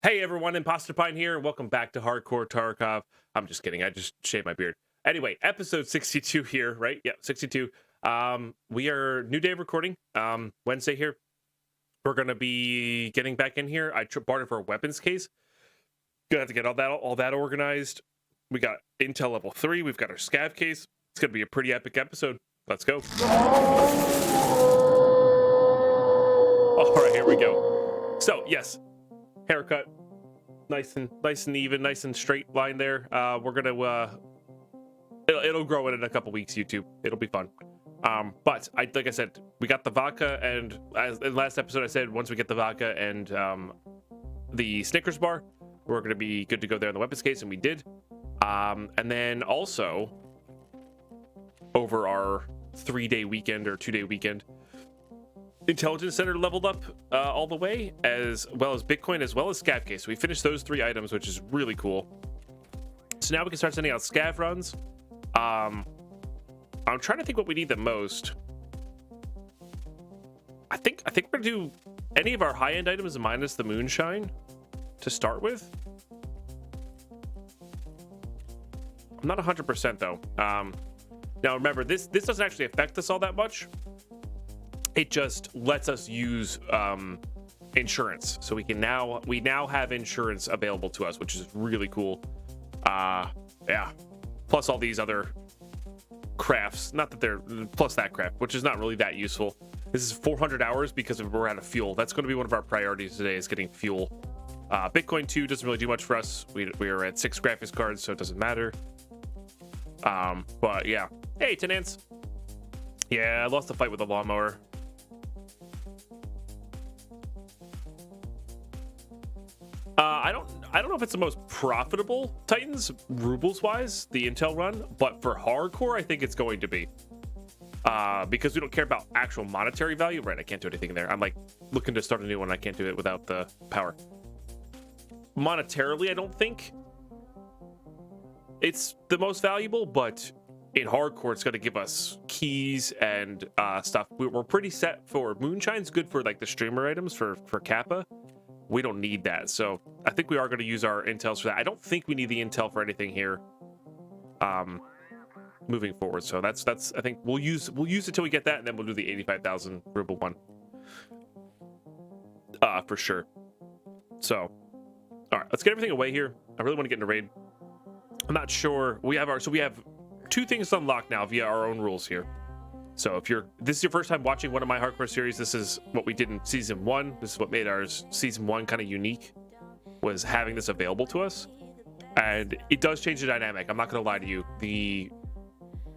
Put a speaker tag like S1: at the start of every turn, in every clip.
S1: Hey everyone, Imposter Pine here, and welcome back to Hardcore Tarkov. I'm just kidding, I just shaved my beard. Anyway, episode 62 here, right? Yeah, 62. We are new day of recording. Wednesday here. We're gonna be getting back in here. I bartered for a weapons case. Gonna have to get all that organized. We got Intel level 3, we've got our Scav case. It's gonna be a pretty epic episode. Let's go. Alright, here we go. So, yes. Haircut, nice and even, nice and straight line there. We're gonna it'll grow in a couple weeks. YouTube, it'll be fun. But like I said, we got the vodka, and as in the last episode I said, once we get the vodka and the Snickers bar, we're gonna be good to go there in the weapons case, and we did. And then also over our 3-day weekend or 2-day weekend, Intelligence Center leveled up all the way, as well as Bitcoin, as well as Scav case. So we finished those 3 items, which is really cool. So now we can start sending out Scav runs. I'm trying to think what we need the most. I think we're gonna do any of our high-end items minus the moonshine to start with. I'm not 100% though. Now remember, this doesn't actually affect us all that much. It just lets us use insurance, so we now have insurance available to us, which is really cool. Yeah, plus all these other crafts, not that they're plus that craft, which is not really that useful. This is 400 hours because we're out of fuel. That's going to be one of our priorities today, is getting fuel. Bitcoin 2 doesn't really do much for us. We are at 6 graphics cards, so it doesn't matter. But yeah, hey tenants. Yeah, I lost the fight with the lawnmower. I don't know if it's the most profitable Titans rubles wise, the Intel run, but for hardcore, I think it's going to be. Because we don't care about actual monetary value. Right, I can't do anything there. I'm like looking to start a new one. I can't do it without the power. Monetarily, I don't think it's the most valuable, but in hardcore, it's going to give us keys and stuff. We're pretty set for Moonshine's good for like the streamer items for Kappa. We don't need that, so I think we are going to use our intels for that. I don't think we need the intel for anything here moving forward, so that's I think we'll use it till we get that, and then we'll do the 85,000 ruble one for sure. So all right, let's get everything away here. I really want to get in a raid. I'm not sure. We have 2 things unlocked now via our own rules here. So if this is your first time watching one of my hardcore series, this is what we did in season 1. This is what made our season 1 kind of unique, was having this available to us. And it does change the dynamic. I'm not going to lie to you. The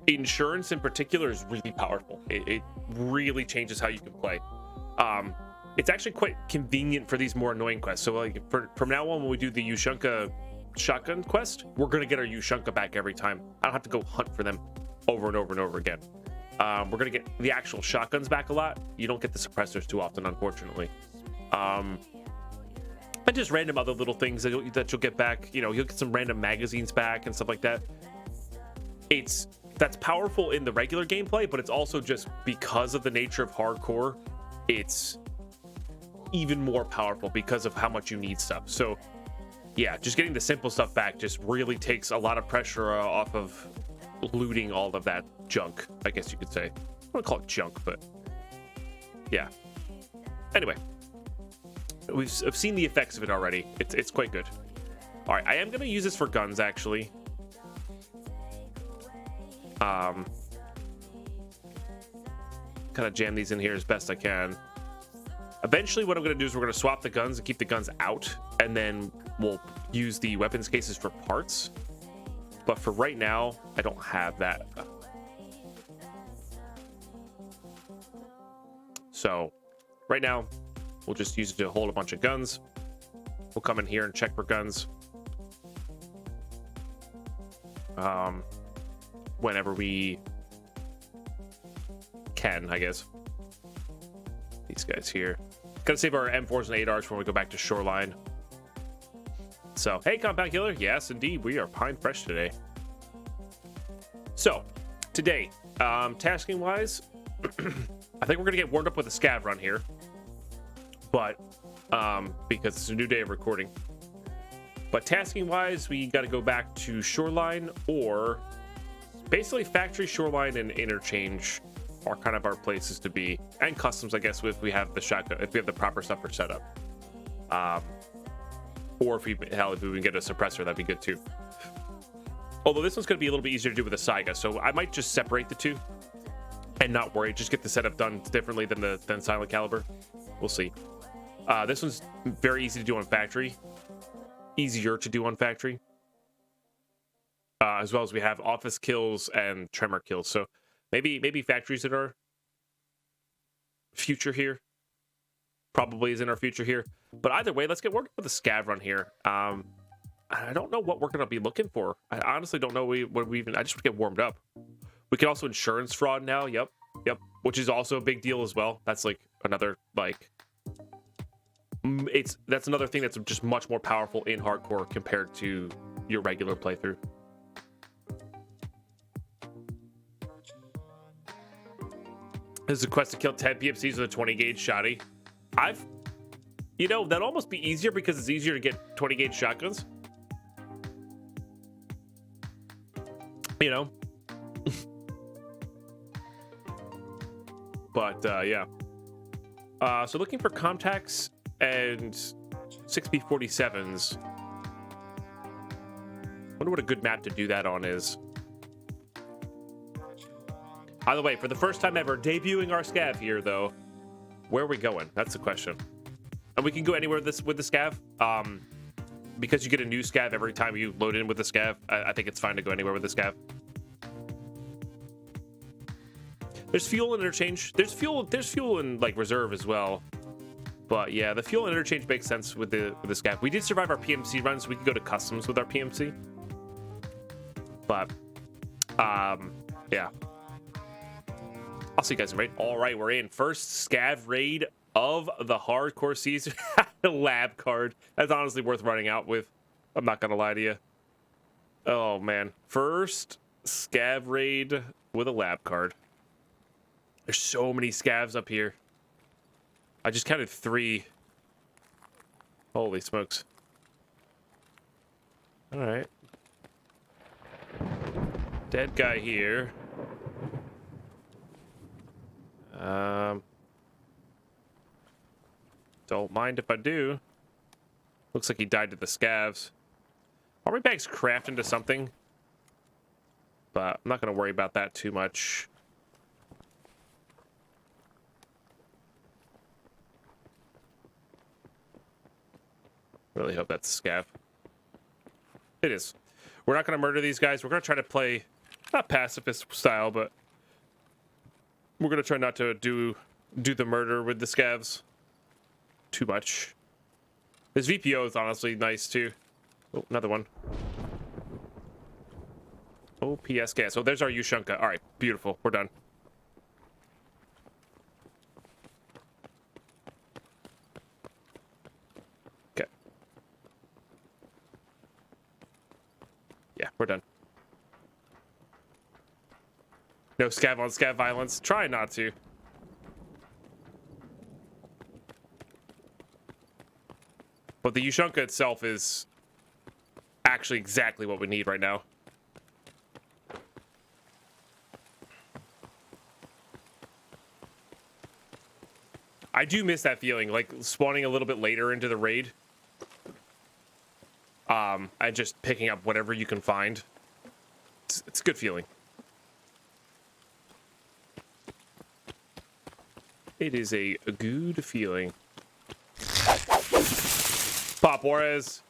S1: insurance in particular is really powerful. It really changes how you can play. It's actually quite convenient for these more annoying quests. So like from now on, when we do the Yushunka shotgun quest, we're going to get our Yushunka back every time. I don't have to go hunt for them over and over and over again. We're going to get the actual shotguns back a lot. You don't get the suppressors too often, unfortunately. And just random other little things that you'll get back. You know, you'll get some random magazines back and stuff like that. That's powerful in the regular gameplay, but it's also just because of the nature of hardcore, it's even more powerful because of how much you need stuff. So yeah, just getting the simple stuff back just really takes a lot of pressure off of looting all of that junk, I guess you could say. I don't want to call it junk, but yeah. Anyway, I've seen the effects of it already. It's quite good. All right, I am going to use this for guns, actually. Kind of jam these in here as best I can. Eventually, what I'm going to do is we're going to swap the guns and keep the guns out, and then we'll use the weapons cases for parts. But for right now, I don't have that. So right now, we'll just use it to hold a bunch of guns. We'll come in here and check for guns. Whenever we can, I guess. These guys here. Gotta save our M4s and ADRs when we go back to Shoreline. So, hey, Compound Killer. Yes, indeed, we are pine fresh today. So, today, tasking-wise, I think we're going to get warmed up with a scav run here. But, because it's a new day of recording. But tasking wise, we got to go back to shoreline, or basically factory, shoreline, and interchange are kind of our places to be, and customs, I guess, if we have the shotgun, if we have the proper stuff for setup. Or if we can get a suppressor, that'd be good too. Although this one's going to be a little bit easier to do with a Saiga, so I might just separate the two and not worry. Just get the setup done differently than Silent Caliber. We'll see. This one's very easy to do on factory, easier to do on factory, as well as we have office kills and tremor kills. So maybe factories in our future here. Probably is in our future here. But either way, let's get working with the scav run here. I don't know what we're going to be looking for. I honestly don't know what we even... I just want to get warmed up. We can also insurance fraud now. Yep. Which is also a big deal as well. That's like another, like... That's another thing that's just much more powerful in hardcore compared to your regular playthrough. This is a quest to kill 10 PMCs with a 20 gauge shotty. That'd almost be easier because it's easier to get 20 gauge shotguns. But yeah. So looking for contacts and 6B47s. Wonder what a good map to do that on is. By the way, for the first time ever, debuting our scav here, though. Where are we going? That's the question. And we can go anywhere with the scav. Because you get a new scav every time you load in with the scav. I think it's fine to go anywhere with the scav. There's fuel interchange. There's fuel in like reserve as well. But yeah, the fuel interchange makes sense with the scav. We did survive our PMC runs. So we can go to customs with our PMC. But yeah. I'll see you guys in raid. All right, we're in. First scav raid of the hardcore season. Lab card. That's honestly worth running out with. I'm not going to lie to you. Oh, man. First scav raid with a lab card. There's so many scavs up here. I just counted 3. Holy smokes. All right. Dead guy here. Don't mind if I do. Looks like he died to the scavs. Army bag's craft into something, but I'm not going to worry about that too much. Really hope that's a scav. It is. We're not going to murder these guys. We're going to try to play, not pacifist style, but we're going to try not to do the murder with the scavs too much. This VPO is honestly nice too. Oh, another one. OPS gas. Oh, there's our Yushunka. All right, beautiful. We're done. Okay. Yeah, we're done. No scav on scav violence. Try not to. But the Yushunka itself is actually exactly what we need right now. I do miss that feeling, like spawning a little bit later into the raid. And just picking up whatever you can find. It's a good feeling. It is a good feeling. Pop Juarez.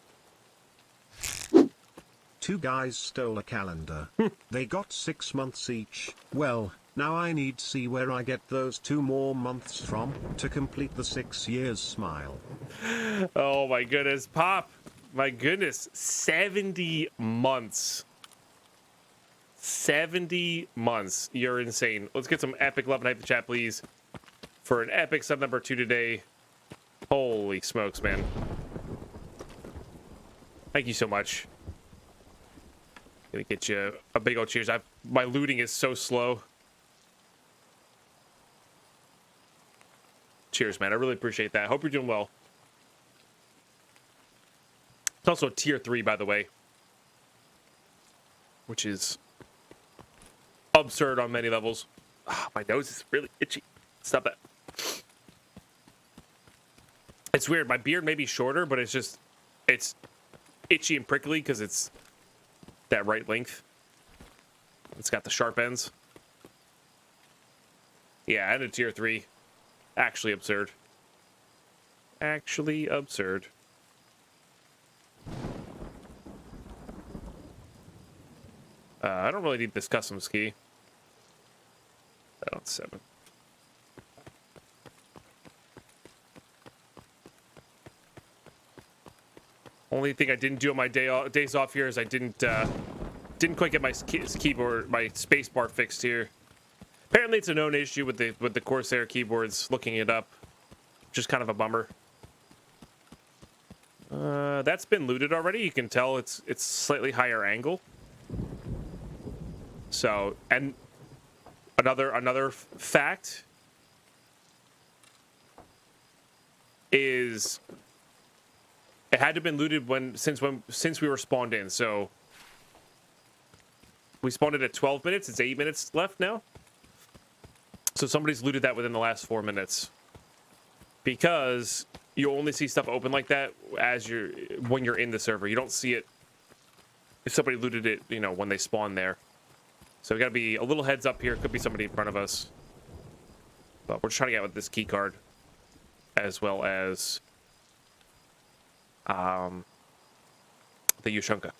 S2: 2 guys stole a calendar. They got 6 months each. Well, now I need to see where I get those 2 more months from to complete the 6 years smile.
S1: Oh my goodness, Pop. My goodness, 70 months. 70 months. You're insane. Let's get some epic love and hype in the chat, please. For an epic sub number 2 today. Holy smokes, man. Thank you so much. Gonna get you a big old cheers. My looting is so slow. Cheers, man. I really appreciate that. Hope you're doing well. It's also a tier 3, by the way, which is absurd on many levels. Ah, my nose is really itchy. Stop that. It's weird. My beard may be shorter, but it's itchy and prickly because it's that right length. It's got the sharp ends. Yeah, and a tier 3. Actually absurd. Actually absurd. I don't really need this custom ski. That on 7. Only thing I didn't do on my days off here is I didn't quite get my keyboard, my space bar fixed here. Apparently, it's a known issue with the Corsair keyboards. Looking it up, just kind of a bummer. That's been looted already. You can tell it's slightly higher angle. So, and another fact is it had to have been looted since we were spawned in. So we spawned in at 12 minutes. It's 8 minutes left now. So somebody's looted that within the last 4 minutes. Because you only see stuff open like that when you're in the server. You don't see it if somebody looted it, when they spawn there. So we gotta be a little heads up here. Could be somebody in front of us. But we're just trying to get with this key card. As well as the Yushunka.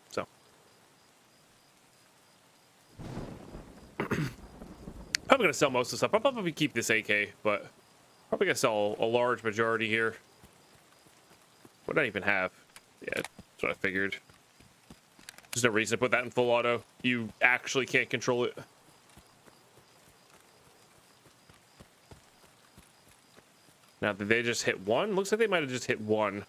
S1: So probably gonna sell most of the stuff. I'll probably keep this AK, but probably gonna sell a large majority here. What did I even have? Yeah, that's what I figured. There's no reason to put that in full auto. You actually can't control it. Now, did they just hit one? Looks like they might have just hit one.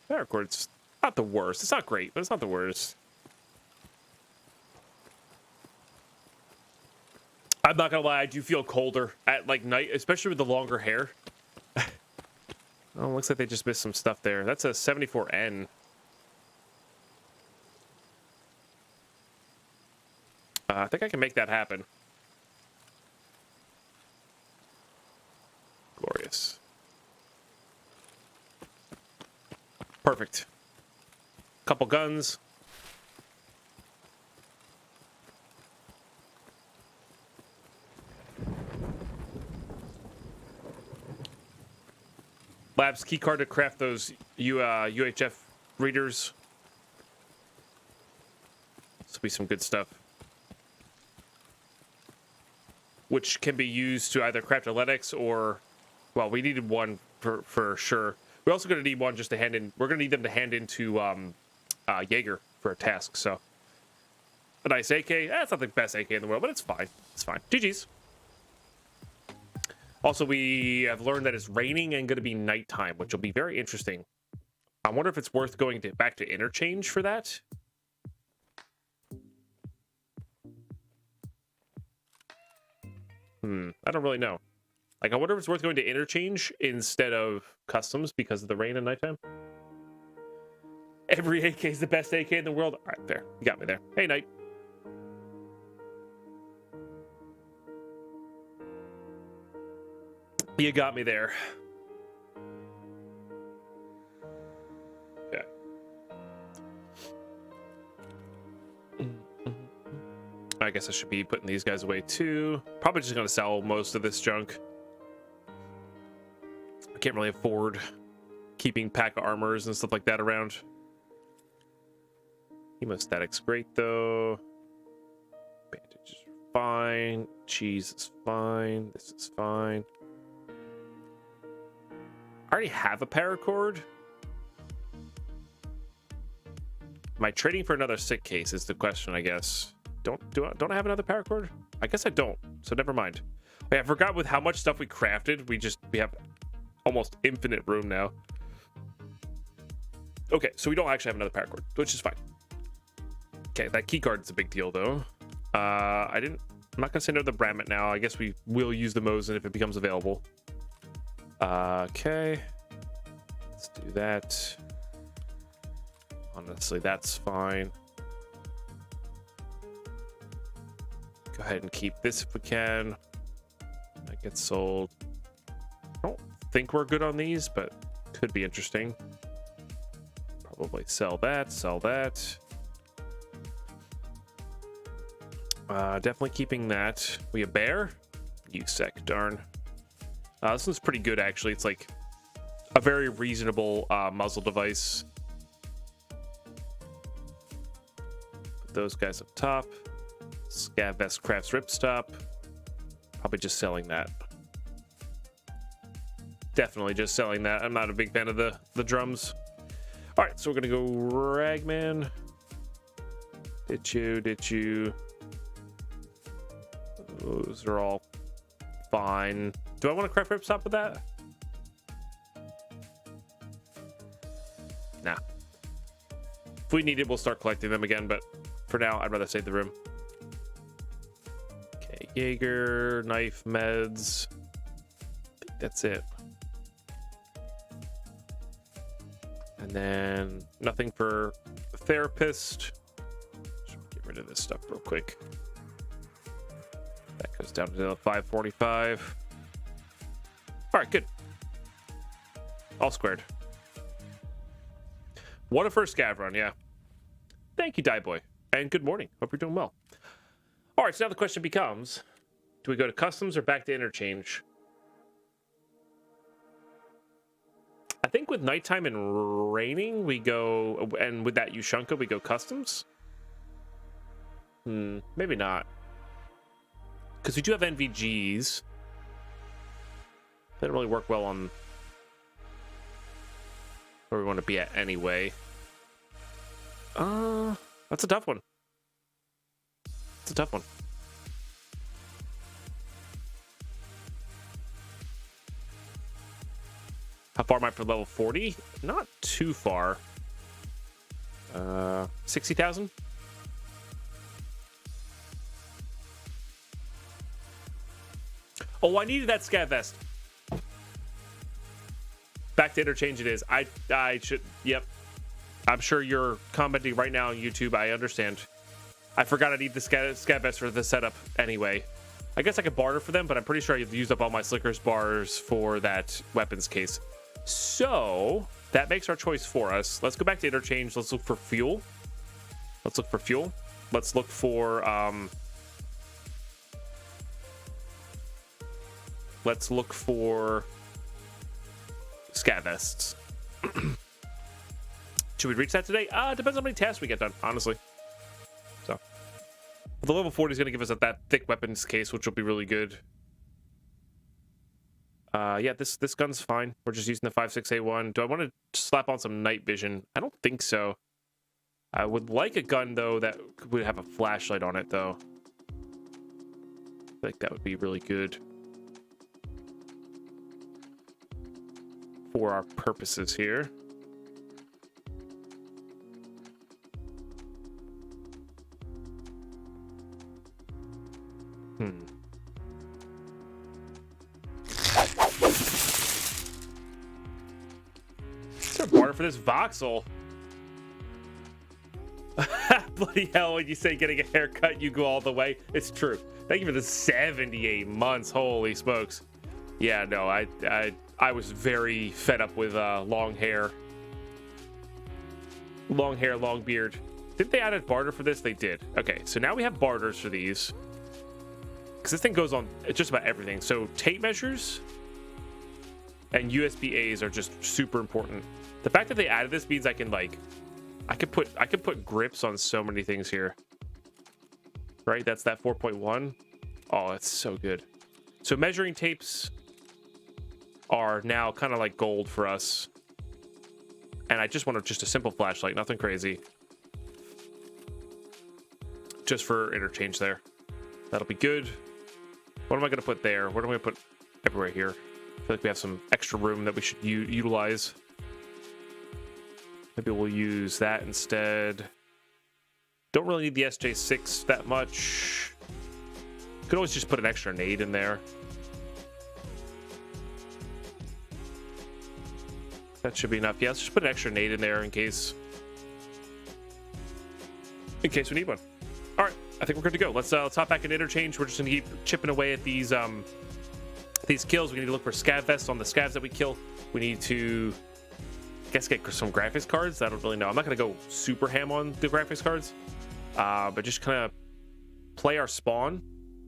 S1: Paracord's not the worst. It's not great, but it's not the worst. I'm not gonna lie, I do feel colder at like night, especially with the longer hair. Oh, looks like they just missed some stuff there. That's a 74N. I think I can make that happen. Glorious. Perfect. Couple guns. Labs keycard to craft those UHF readers. This will be some good stuff. Which can be used to either craft athletics or, well, we needed one for sure. We're also going to need one just to hand in. We're going to need them to hand into Jaeger for a task. So a nice AK. That's not the best AK in the world, but it's fine. It's fine. GG's. Also, we have learned that it's raining and going to be nighttime, which will be very interesting. I wonder if it's worth going back to interchange for that. I don't really know. Like, I wonder if it's worth going to interchange instead of customs because of the rain and nighttime. Every AK is the best AK in the world. All right, there. You got me there. Hey, Knight. You got me there. Okay. I guess I should be putting these guys away too. Probably just going to sell most of this junk. I can't really afford keeping pack of armors and stuff like that around. Hemostatic's great though. Bandages are fine. Cheese is fine. This is fine. I already have a paracord. Am I trading for another sick case is the question, I guess. Don't I have another paracord? I guess I don't, so never mind. Oh, yeah, I forgot with how much stuff we crafted, we have almost infinite room now. Okay, so we don't actually have another paracord, which is fine. Okay, that key card is a big deal though. I didn't I'm not gonna say no to the Brammet now. I guess we will use the Mosin if it becomes available. Okay, let's do that. Honestly, that's fine. Go ahead and keep this if we can. That gets sold. I don't think we're good on these, but could be interesting. Probably sell that, sell that. Definitely keeping that. We a bear? You sec, darn. This one's pretty good, actually. It's like a very reasonable muzzle device. Put those guys up top. Scav vest crafts ripstop. Probably just selling that. Definitely just selling that. I'm not a big fan of the drums. All right, so we're gonna go Ragman. Ditch you. Those are all fine. Do I want to craft ripstop with that? Nah. If we need it, we'll start collecting them again, but for now, I'd rather save the room. Okay, Jaeger, knife, meds. I think that's it. And then nothing for therapist. Just get rid of this stuff real quick. That goes down to 545. All right, good. All squared. What a first scav run, yeah. Thank you, Die Boy, and good morning. Hope you're doing well. All right, so now the question becomes, do we go to customs or back to interchange? I think with nighttime and raining, we go, and with that Yushunka, we go customs. Maybe not. Because we do have NVGs. They don't really work well on where we want to be at anyway. That's a tough one. It's a tough one. How far am I for level 40? Not too far. 60,000? Oh, I needed that scav vest. Back to interchange it is. I should, yep. I'm sure you're commenting right now on YouTube. I understand. I forgot I need the scav vest for the setup anyway. I guess I could barter for them, but I'm pretty sure I've used up all my Slickers bars for that weapons case. So that makes our choice for us. Let's go back to interchange. Let's look for fuel. Let's look for scav vests. Should we reach that today? Depends on how many tasks we get done, honestly. So the level 40 is going to give us that thick weapons case, which will be really good. Yeah, this gun's fine. We're just using the 5.6A1. Do I want to slap on some night vision? I don't think so. I would like a gun, though, that would have a flashlight on it, though. I think that would be really good for our purposes here. Is there a barter for this voxel? Bloody hell, when you say getting a haircut, you go all the way. It's true. Thank you for the 78 months. Holy smokes. Yeah, no, I was very fed up with long hair. Long hair, long beard. Didn't they add a barter for this? They did. Okay, so now we have barters for these. Because this thing goes on just about everything. So tape measures and USB A's are just super important. The fact that they added this means I can I could put grips on so many things here. Right? That's that 4.1. Oh, that's so good. So measuring tapes are now kind of like gold for us. And I just want just a simple flashlight, nothing crazy. Just for interchange there. That'll be good. What am I going to put there? What am I going to put everywhere here? I feel like we have some extra room that we should utilize. Maybe we'll use that instead. Don't really need the SJ6 that much. Could always just put an extra nade in there. That should be enough. Yeah, let's just put an extra nade in there in case we need one. All right, I think we're good to go. Let's hop back in interchange. We're just gonna keep chipping away at these kills. We need to look for scav vests on the scavs that we kill. We need to, I guess, get some graphics cards. I don't really know. I'm not gonna go super ham on the graphics cards, but just kind of play our spawn,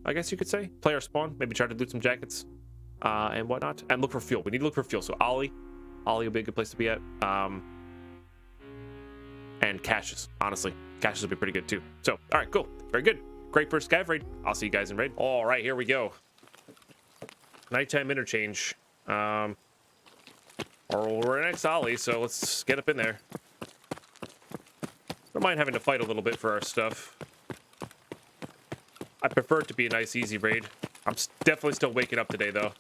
S1: I guess you could say. Play our spawn. Maybe try to loot some jackets and whatnot, and look for fuel. We need to look for fuel. So Ollie will be a good place to be at. And caches, honestly. Caches would be pretty good too. So, all right, cool. Very good. Great first scav raid. I'll see you guys in raid. All right, here we go. Nighttime interchange. Or we're next Ollie, so let's get up in there. Don't mind having to fight a little bit for our stuff. I prefer it to be a nice, easy raid. I'm definitely still waking up today, though.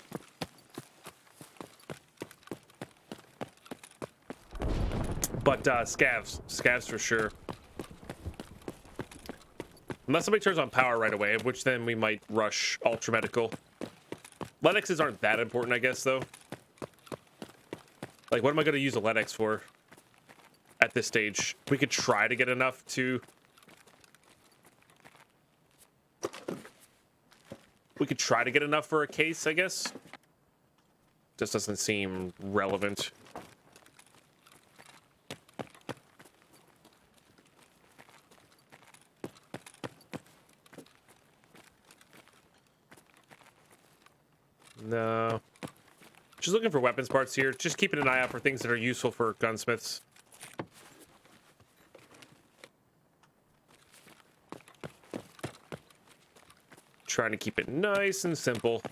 S1: But scavs for sure. Unless somebody turns on power right away, which then we might rush ultra medical. Lennoxes aren't that important, I guess, though. Like, what am I going to use a Lennox for at this stage? We could try to get enough to... We could try to get enough for a case, I guess. Just doesn't seem relevant. No. Just looking for weapons parts here. Just keeping an eye out for things that are useful for gunsmiths. Trying to keep it nice and simple.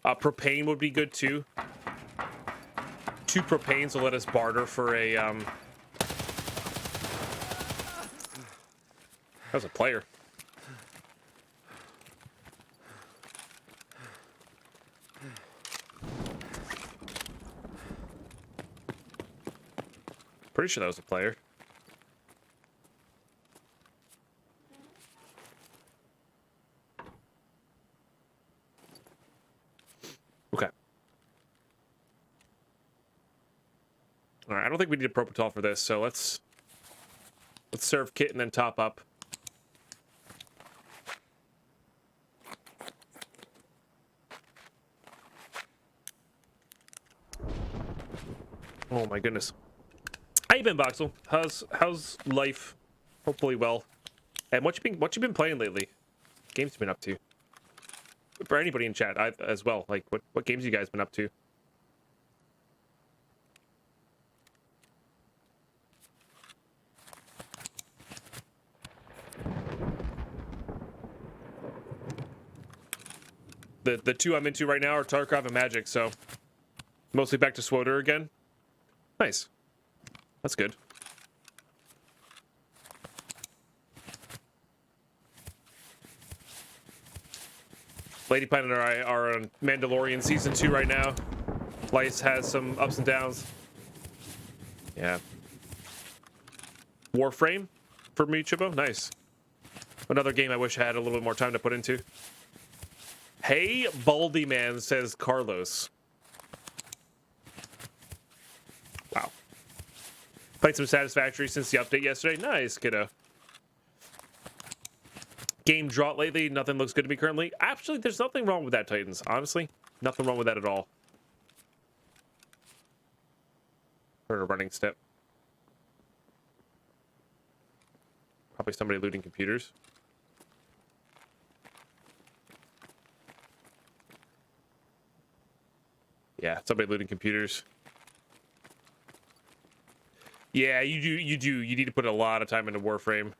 S1: Propane would be good too. 2 propanes will let us barter for a that was a player. Pretty sure that was a player. Okay. All right, I don't think we need a propofol for this, so let's serve kit and then top up. Oh my goodness. How you been, Voxel? How's life? Hopefully well. And what you been playing lately? What games you been up to? For anybody in chat as well, like what games you guys been up to? The 2 I'm into right now are Tarkov and Magic, so mostly back to SWOTR again. Nice. That's good. Lady Planet and I are on Mandalorian Season 2 right now. Lice has some ups and downs. Yeah. Warframe for me, Chibo? Nice. Another game I wish I had a little bit more time to put into. Hey, Baldy Man, says Carlos. Wow. Played some Satisfactory since the update yesterday. Nice, kiddo. Game drought lately. Nothing looks good to me currently. Actually, there's nothing wrong with that, Titans. Honestly, nothing wrong with that at all. Heard a running step. Probably somebody looting computers. Yeah, somebody looting computers. Yeah, you do. You need to put a lot of time into Warframe.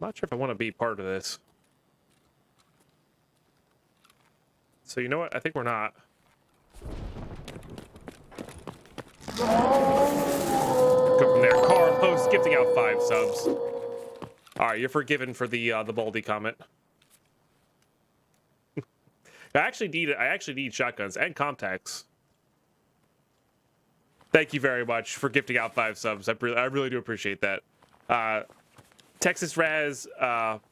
S1: I'm not sure if I want to be part of this. So you know what? I think we're not. Go from there. Carlos gifting out 5 subs. All right, you're forgiven for the Baldy comment. I actually need shotguns and contacts. Thank you very much for gifting out 5 subs. I really do appreciate that. Texas Raz, Papalis,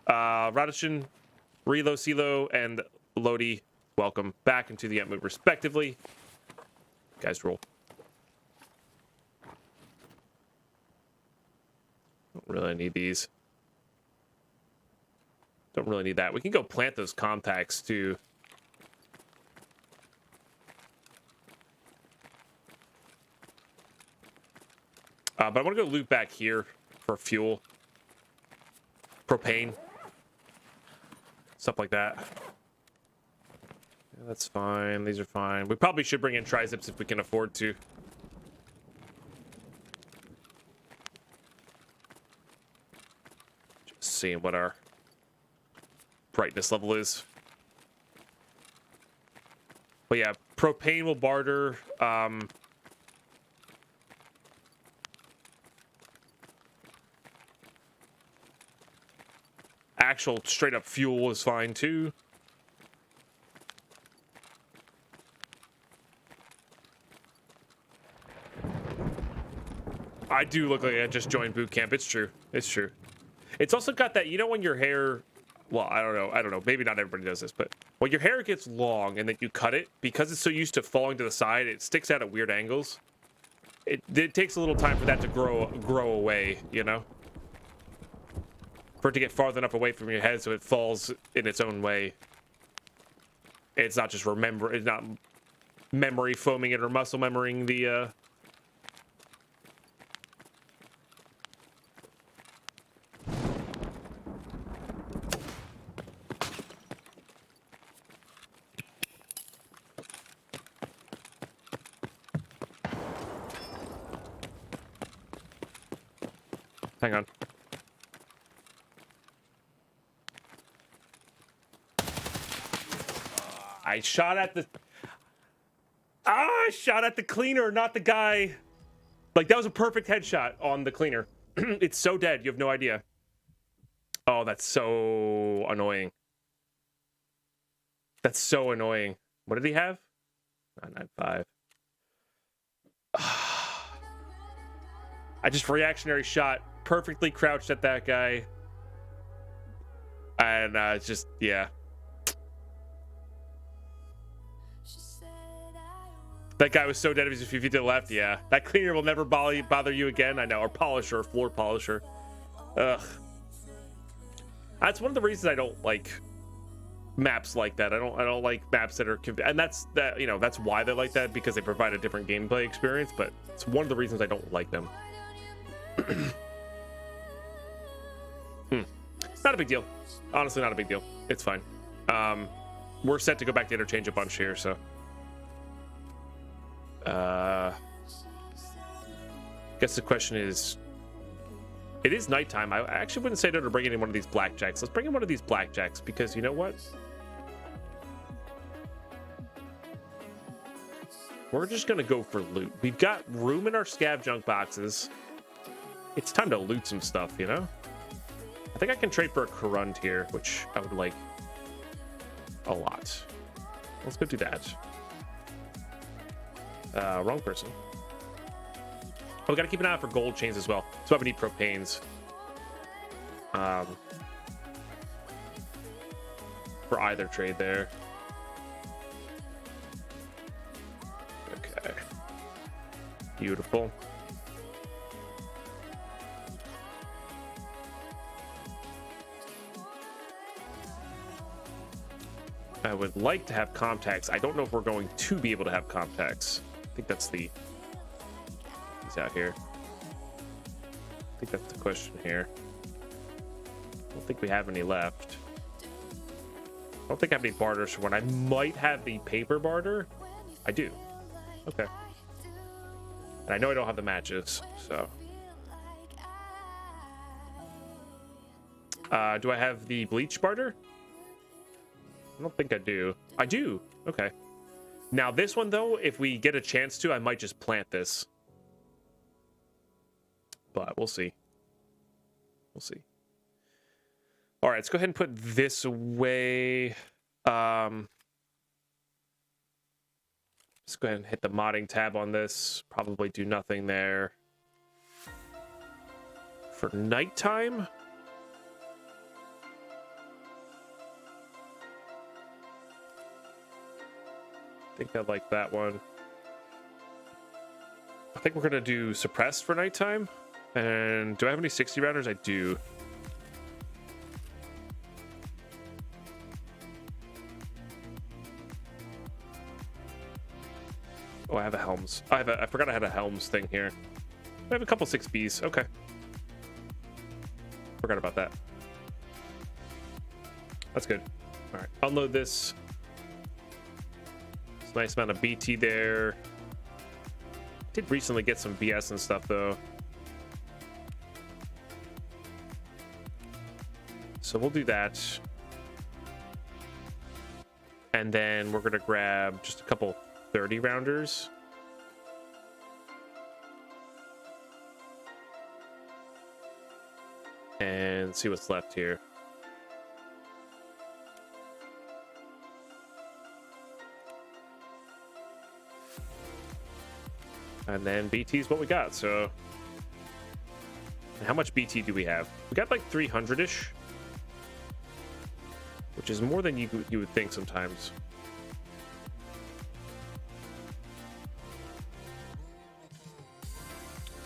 S1: Radishin, Relo, Silo, and Lodi, welcome back into the Ep respectively. Guys, roll. Don't really need these. Don't really need that. We can go plant those contacts too. But I want to go loot back here for fuel, propane, stuff like that. Yeah, that's fine. These are fine. We probably should bring in trizips if we can afford to. Just seeing what our brightness level is. But yeah, propane will barter. Actual straight up fuel is fine too. I do look like I just joined boot camp. It's true. It's true. It's also got that, you know, when your hair, well, I don't know. Maybe not everybody does this, but when your hair gets long and then you cut it, because it's so used to falling to the side, it sticks out at weird angles. It takes a little time for that to grow away, you know? For it to get farther enough away from your head so it falls in its own way. It's not just it's not memory foaming it or muscle memorying the Hang on. I shot at the cleaner, not the guy. Like, that was a perfect headshot on the cleaner. It's so dead, you have no idea. Oh, that's so annoying. That's so annoying. What did he have? 995. I just reactionary shot, perfectly crouched at that guy. And it's just, yeah. That guy was so dead. He was a few feet to the left. Yeah, that cleaner will never bother you again. I know, or polisher, or floor polisher. Ugh. That's one of the reasons I don't like maps like that. I don't like maps that are, and that's why they're like that, because they provide a different gameplay experience. But it's one of the reasons I don't like them. Not a big deal. Honestly, not a big deal. It's fine. We're set to go back to interchange a bunch here, so. Guess the question is, it is nighttime. I actually wouldn't say no to bring in one of these blackjacks. Let's bring in one of these blackjacks, because you know what? We're just gonna go for loot. We've got room in our scav junk boxes. It's time to loot some stuff, you know? I think I can trade for a Corund here, which I would like a lot. Let's go do that. Wrong person. Oh, we gotta keep an eye out for gold chains as well. That's why we need propanes. For either trade there. Okay. Beautiful. I would like to have contacts. I don't know if we're going to be able to have contacts. I think that's the... He's out here. I think that's the question here. I don't think we have any left. I don't think I have any barters for one. I might have the paper barter. I do. Okay. And I know I don't have the matches, so... do I have the bleach barter? I don't think I do. I do. Okay. Now this one, though, if we get a chance to, I might just plant this. But we'll see. We'll see. All right, let's go ahead and put this away. Let's go ahead and hit the modding tab on this. Probably do nothing there. For nighttime? I think I like that one. I think we're gonna do suppressed for nighttime. And do I have any 60 rounders? I do. Oh, I have a helms. I forgot I had a helms thing here. I have a couple 6Bs. Okay. Forgot about that. That's good. All right, unload this. It's a nice amount of BT there. Did recently get some BS and stuff though. So we'll do that. And then we're gonna grab just a couple 30 rounders. And see what's left here. And then BT is what we got. So how much BT do we have? We got like 300-ish, which is more than you would think sometimes.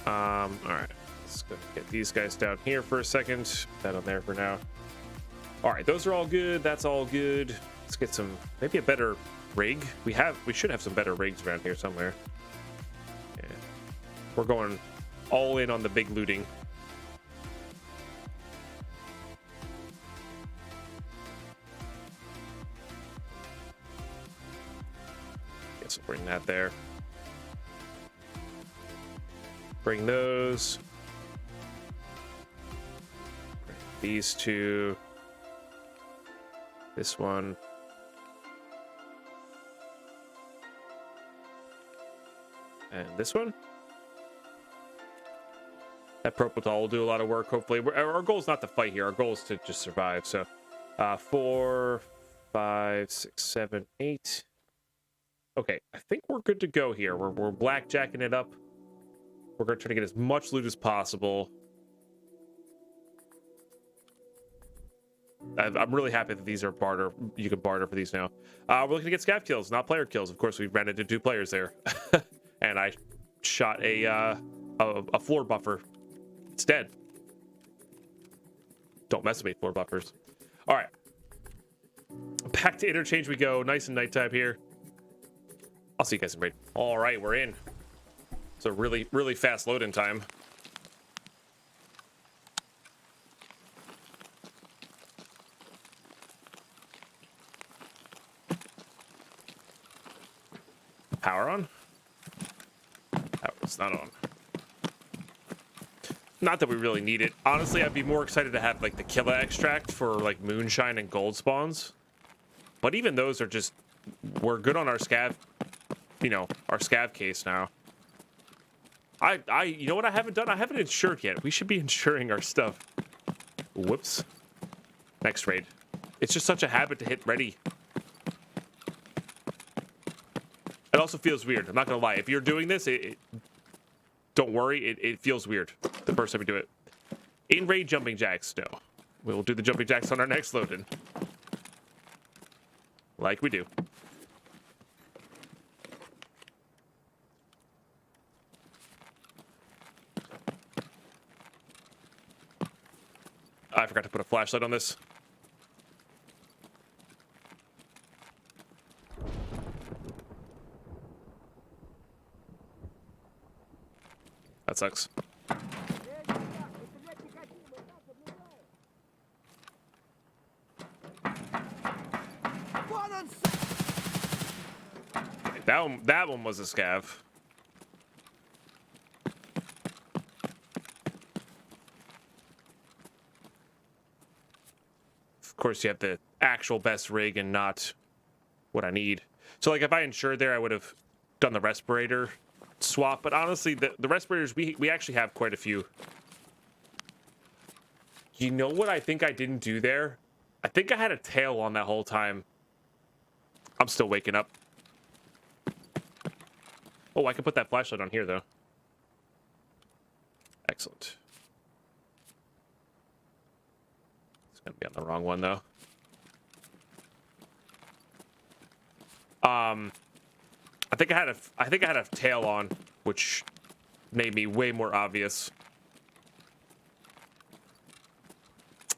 S1: All right, let's go get these guys down here for a second. Put that on there for now. All right, those are all good. That's all good. Let's get some, maybe a better rig. We should have some better rigs around here somewhere. Yeah. We're going all in on the big looting. Guess we'll bring that there. Bring those. Bring these two. This one. And this one. That Propultol will do a lot of work, hopefully. Our goal is not to fight here. Our goal is to just survive. So 4, 5, 6, 7, 8. Okay, I think we're good to go here. We're blackjacking it up. We're going to try to get as much loot as possible. I'm really happy that these are barter. You can barter for these now. We're looking to get scav kills, not player kills. Of course, we ran into 2 players there. And I shot a floor buffer. It's dead. Don't mess with me, floor buffers. All right. Back to interchange we go. Nice and nighttime here. I'll see you guys in raid. All right, we're in. It's a really, really fast load-in time. Power on? Power's not on. Not that we really need it. Honestly, I'd be more excited to have like the Killa extract for like moonshine and gold spawns. But even those are just, we're good on our scav, you know, our scav case now. You know what I haven't done? I haven't insured yet. We should be insuring our stuff. Whoops. Next raid. It's just such a habit to hit ready. It also feels weird. I'm not gonna lie. If you're doing this, don't worry. It feels weird the first time you do it. In raid jumping jacks, no. We'll do the jumping jacks on our next load-in. Like we do. I forgot to put a flashlight on this. That sucks. That one was a scav. Of course, you have the actual best rig and not what I need. So, like, if I insured there, I would have done the respirator swap. But honestly, the respirators, we actually have quite a few. You know what I think I didn't do there? I think I had a tail on that whole time. I'm still waking up. Oh, I can put that flashlight on here, though. Excellent. It's gonna be on the wrong one, though. I think I had a tail on, which made me way more obvious.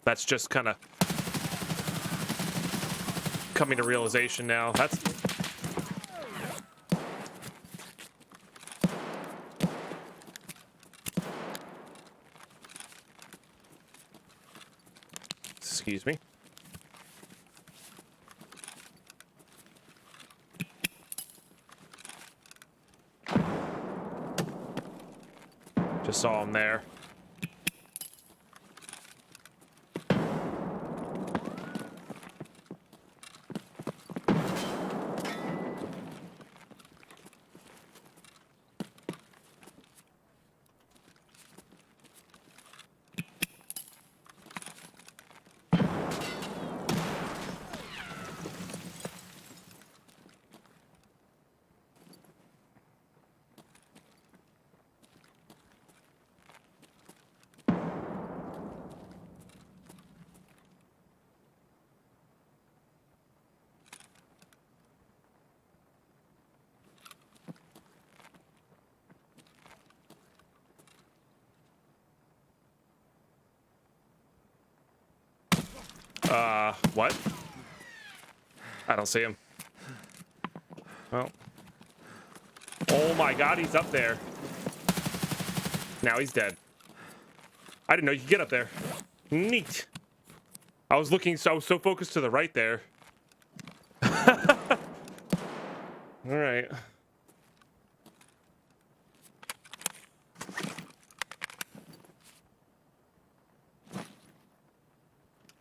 S1: That's just kind of coming to realization now. That's excuse me. Just saw him there. What? I don't see him. Well. Oh my god, he's up there. Now he's dead. I didn't know you could get up there. Neat. I was so focused to the right there. Alright.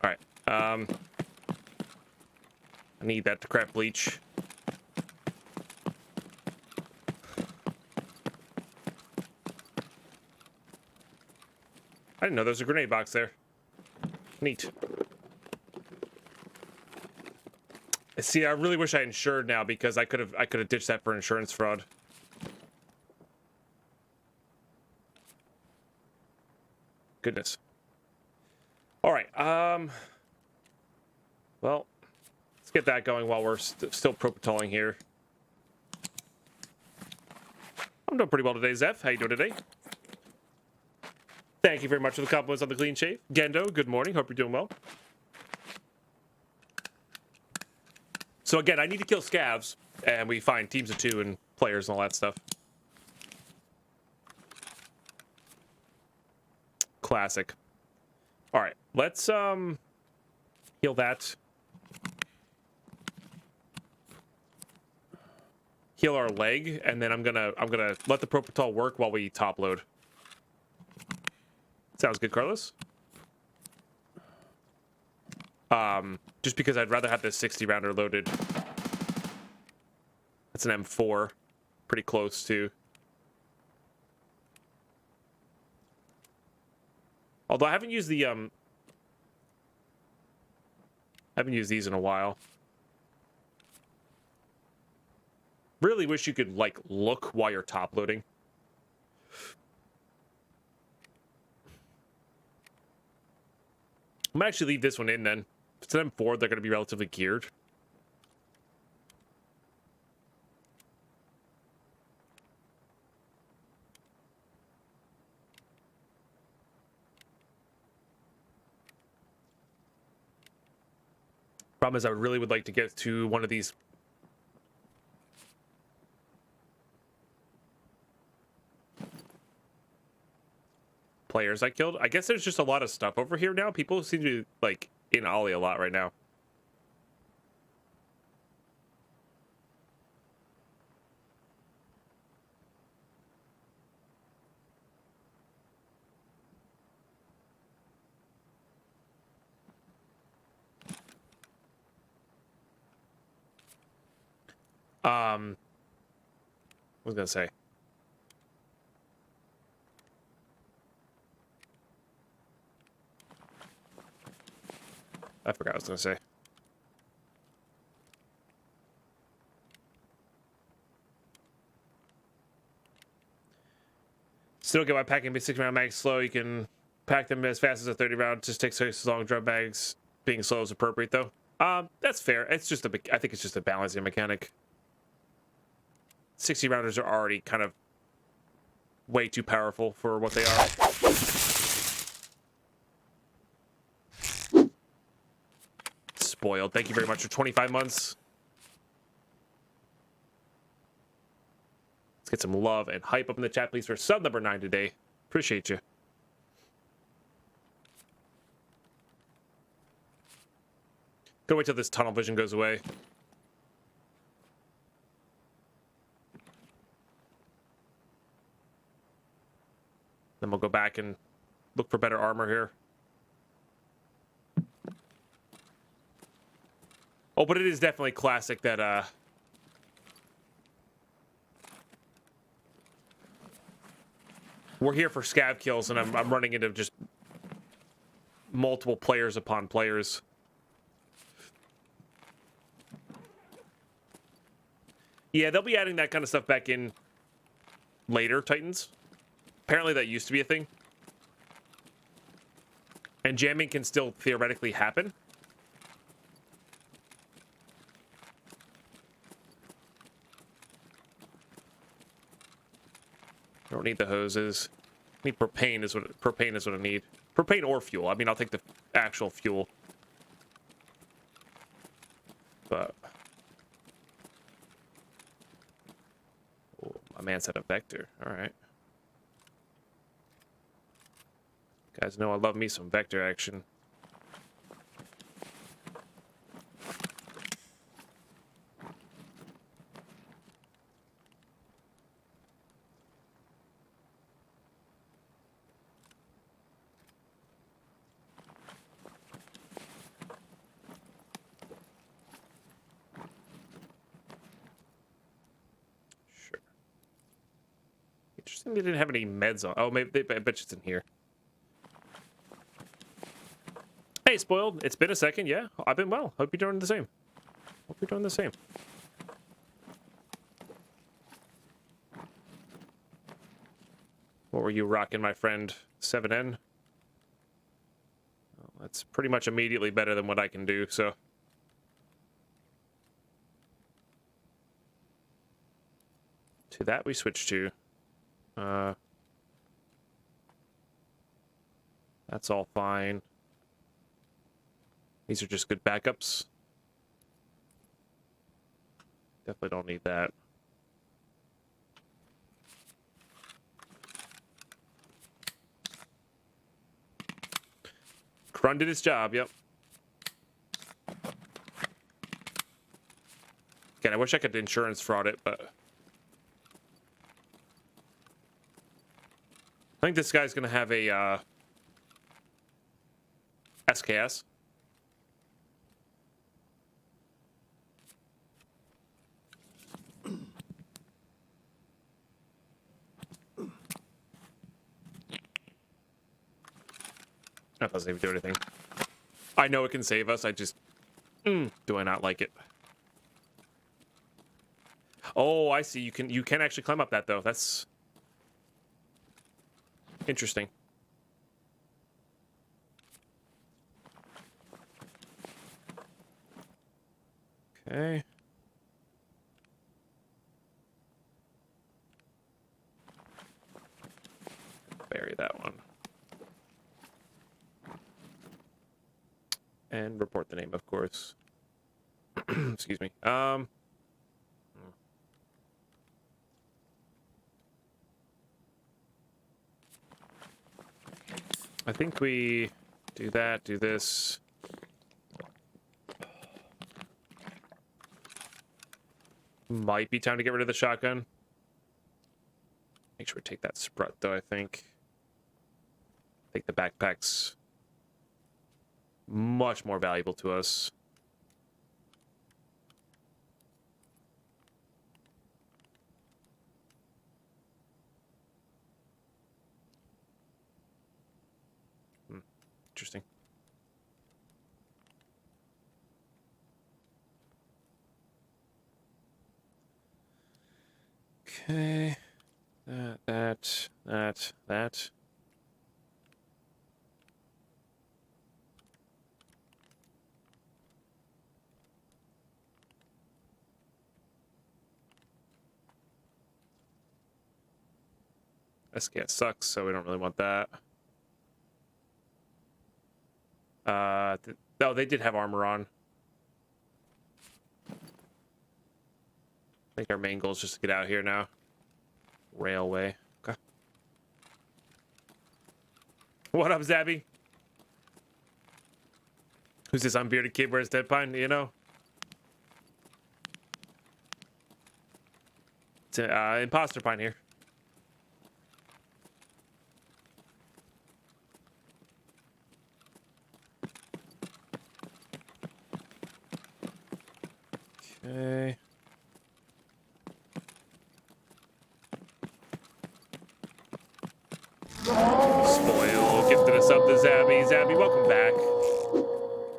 S1: Alright. I need that to craft bleach. I didn't know there was a grenade box there. Neat. See, I really wish I insured now because I could have ditched that for insurance fraud. Goodness. All right. Well, let's get that going while we're still pro-patrolling here. I'm doing pretty well today, Zeph. How you doing today? Thank you very much for the compliments on the clean shave. Gendo, good morning. Hope you're doing well. So again, I need to kill scavs, and we find teams of 2 and players and all that stuff. Classic. All right, let's heal that. Heal our leg, and then I'm gonna let the Propital work while we top load. Sounds good, Carlos. Just because I'd rather have this 60 rounder loaded. That's an M4. Pretty close to. Although I haven't used the haven't used these in a while. Really wish you could like look while you're top loading. I'm gonna actually leave this one in then. If it's an M4, they're gonna be relatively geared. Problem is, I really would like to get to one of these. Players I killed. I guess there's just a lot of stuff over here now. People seem to be like in Ollie a lot right now. What was I gonna say? I forgot what I was gonna say. Still get why packing 60-round mags slow. You can pack them as fast as a 30-round. Just takes as long. Drum bags being slow is appropriate though. That's fair. It's just I think it's just a balancing mechanic. 60 rounders are already kind of way too powerful for what they are. Spoiled. Thank you very much for 25 months. Let's get some love and hype up in the chat, please, for sub number 9 today. Appreciate you. Gonna wait till this tunnel vision goes away. Then we'll go back and look for better armor here. Oh, but it is definitely classic that we're here for scav kills, and I'm running into just multiple players upon players. Yeah, they'll be adding that kind of stuff back in later, Titans. Apparently that used to be a thing. And jamming can still theoretically happen. I don't need the hoses. I need propane is what I need. Propane or fuel. I mean, I'll take the actual fuel. But oh, my man said a vector. All right. Guys know I love me some vector action. Sure. Interesting they didn't have any meds on. Oh, maybe I bet you it's in here. Hey, Spoiled. It's been a second. Yeah, I've been well. Hope you're doing the same. Hope you're doing the same. What were you rocking, my friend? 7N? Well, that's pretty much immediately better than what I can do, so. To that we switch to. That's all fine. These are just good backups. Definitely don't need that. Krun did his job, yep. Again, I wish I could insurance fraud it, but I think this guy's gonna have a SKS. That doesn't even do anything. I know it can save us. I just do I not like it? Oh, I see. You can actually climb up that though. That's interesting. Okay. Bury that one. And report the name, of course. Excuse me. I think we do that, do this. Might be time to get rid of the shotgun. Make sure we take that sprut, though, I think. Take the backpacks. Much more valuable to us. Interesting. Okay. That. SKS sucks, so we don't really want that. Oh, they did have armor on. I think our main goal is just to get out here now. Railway. Okay. What up, Zabby? Who's this unbearded kid? Where's Dead Pine? You know? It's Imposter Pine here. Okay. Spoil gifted us up to Zabby. Zabby, welcome back.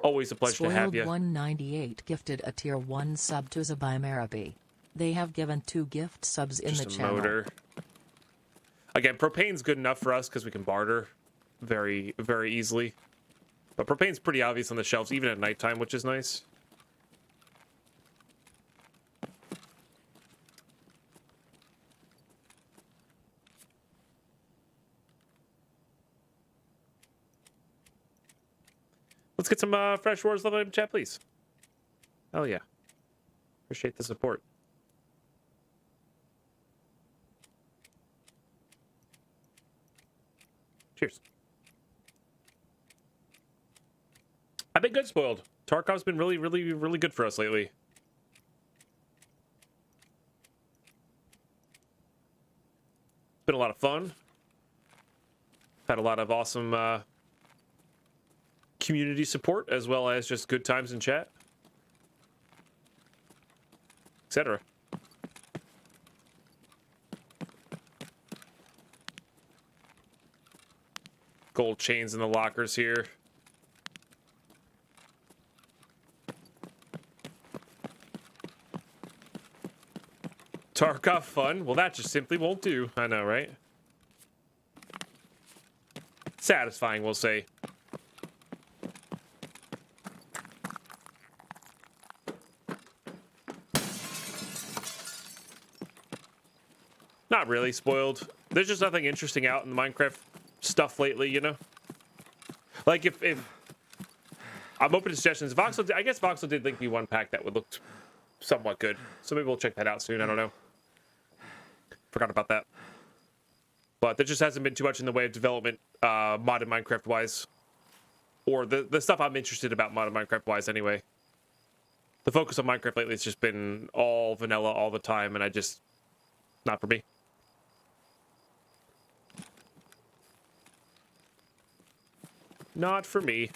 S1: Always a pleasure to have you.
S3: 198 gifted a tier 1 sub to Zabimarabi. They have given 2 gift subs in
S1: Just
S3: the
S1: a
S3: channel.
S1: motor. Again, propane's good enough for us because we can barter very, very easily. But propane's pretty obvious on the shelves, even at nighttime, which is nice. Let's get some Fresh Wars level up in chat, please. Hell yeah. Appreciate the support. Cheers. I've been good, Spoiled. Tarkov's been really, really, really good for us lately. It's been a lot of fun. Had a lot of awesome community support, as well as just good times in chat, etc. Gold chains in the lockers here. Tarkov fun? Well, that just simply won't do. I know, right? Satisfying, we'll say. Not really, Spoiled. There's just nothing interesting out in the Minecraft stuff lately, you know? Like, if I'm open to suggestions. Voxel, I guess Voxel did link me one pack that would look somewhat good. So maybe we'll check that out soon. I don't know. Forgot about that. But there just hasn't been too much in the way of development, modded Minecraft-wise. Or the stuff I'm interested about modded Minecraft-wise, anyway. The focus on Minecraft lately has just been all vanilla all the time, and I just... Not for me. Not for me.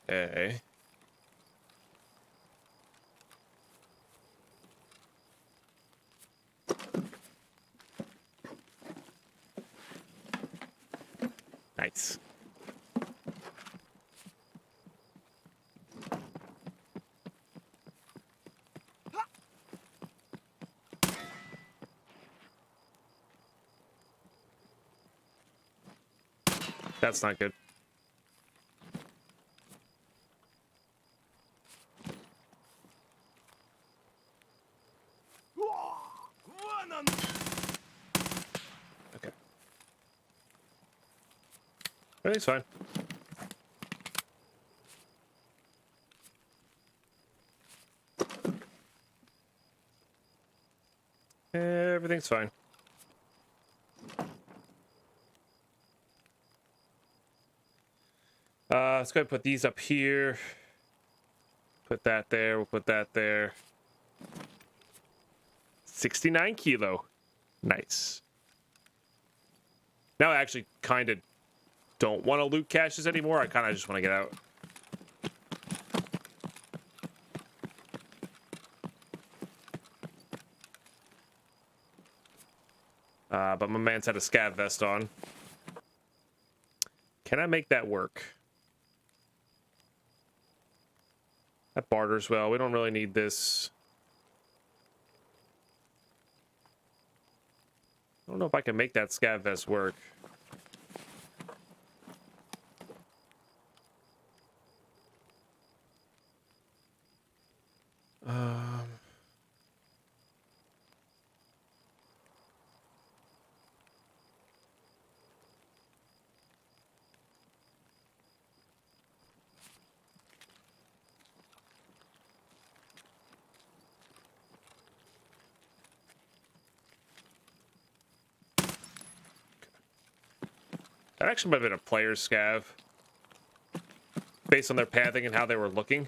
S1: Okay. Nice. That's not good. Okay. Everything's fine. Everything's fine. Let's go ahead and put these up here. Put that there. We'll put that there. 69 kilo. Nice. Now I actually kind of don't want to loot caches anymore. I kind of just want to get out. But my man's had a scav vest on. Can I make that work? That barters well. We don't really need this. I don't know if I can make that scav vest work. That actually might have been a player's scav. Based on their pathing and how they were looking.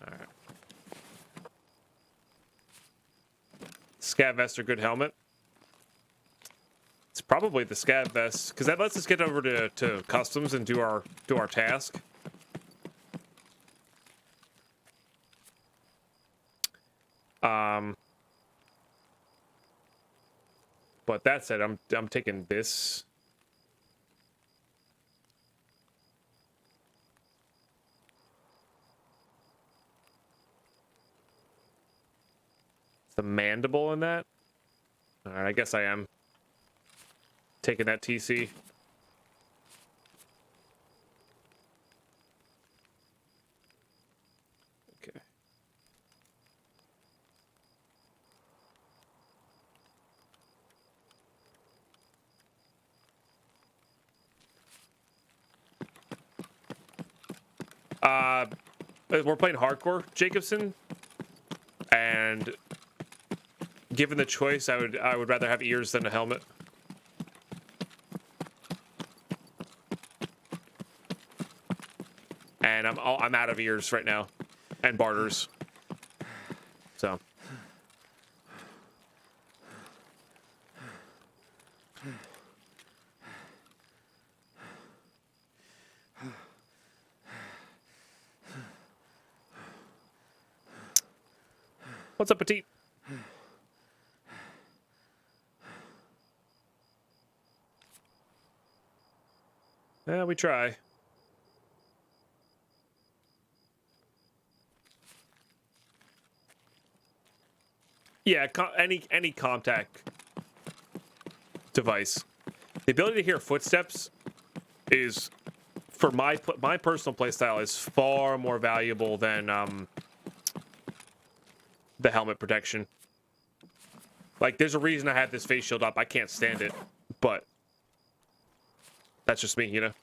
S1: Alright. Scav vest or good helmet. It's probably the scav vest, because that lets us get over to customs and do our task. But that said, I'm taking this. The mandible in that. All right, I guess I am taking that TC. Okay. We're playing hardcore, Jacobson, and given the choice, I would rather have ears than a helmet. And I'm out of ears right now, and barters. So. What's up, Petite? Yeah, we try. Yeah, any contact device. The ability to hear footsteps is, for my personal playstyle, is far more valuable than the helmet protection. Like, there's a reason I have this face shield up. I can't stand it, but that's just me, you know?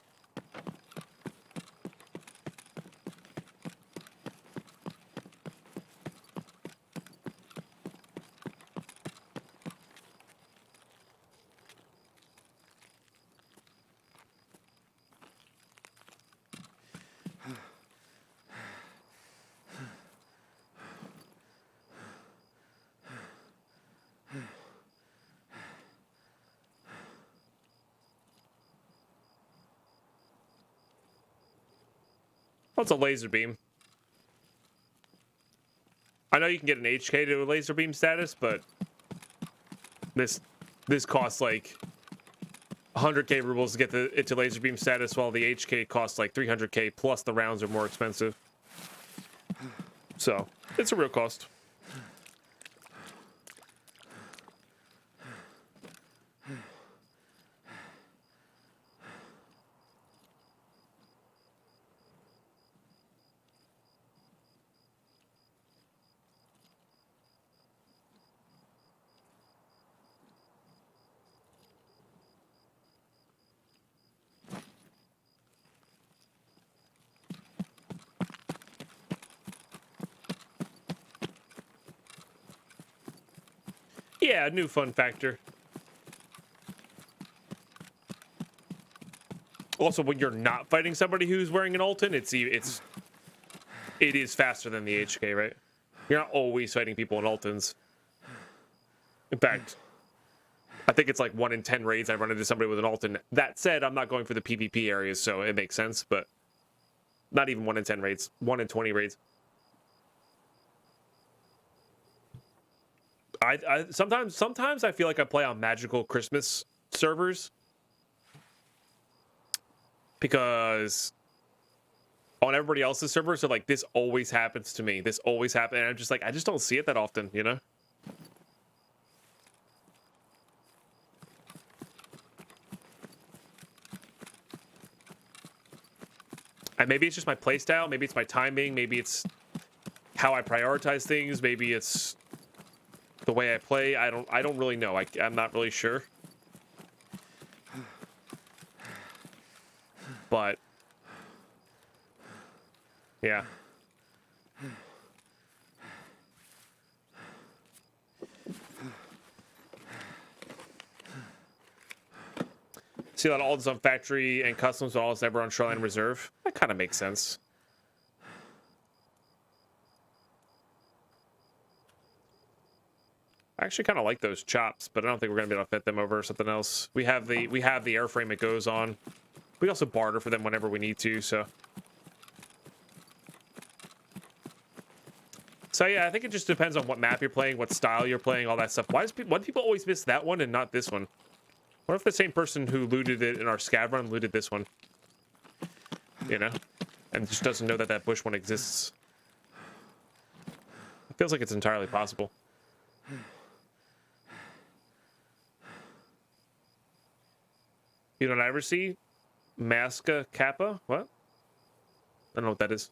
S1: What's a laser beam? I know you can get an HK to a laser beam status, but this costs like 100k rubles to get it to laser beam status, while the HK costs like 300k, plus the rounds are more expensive. So it's a real cost. Yeah, new fun factor. Also, when you're not fighting somebody who's wearing an Alton, it is faster than the HK, right? You're not always fighting people in Altons. In fact, I think it's like 1 in 10 raids I run into somebody with an Alton. That said, I'm not going for the PvP areas, so it makes sense, but not even 1 in 10 raids. 1 in 20 raids. I sometimes I feel like I play on magical Christmas servers because on everybody else's servers, so like this always happens to me. This always happens, and I'm just like I just don't see it that often, you know. And maybe it's just my playstyle, maybe it's my timing, maybe it's how I prioritize things, maybe it's the way I play. I don't really know. I'm not really sure. But yeah. See that all is on factory and customs, all is never on shoreline reserve. That kind of makes sense. I actually kind of like those chops, but I don't think we're gonna be able to fit them over something else. We have the airframe it goes on. We also barter for them whenever we need to. So yeah, I think it just depends on what map you're playing, what style you're playing, all that stuff. Why do people always miss that one and not this one? What if the same person who looted it in our scav run looted this one? You know? And just doesn't know that that bush one exists. It feels like it's entirely possible. You don't ever see Masca Kappa? What? I don't know what that is.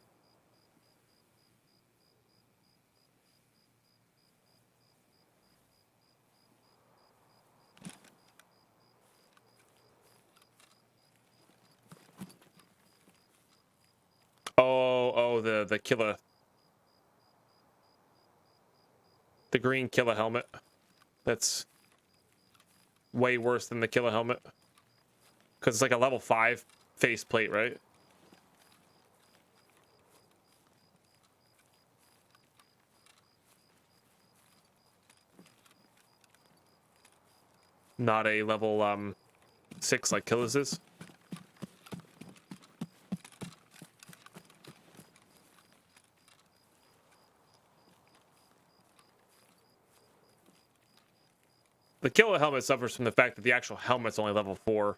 S1: Oh, the killer. The green killer helmet. That's way worse than the killer helmet. Because it's like a level 5 faceplate, right? Not a level 6 like Killer's is. The killer helmet suffers from the fact that the actual helmet's only level 4.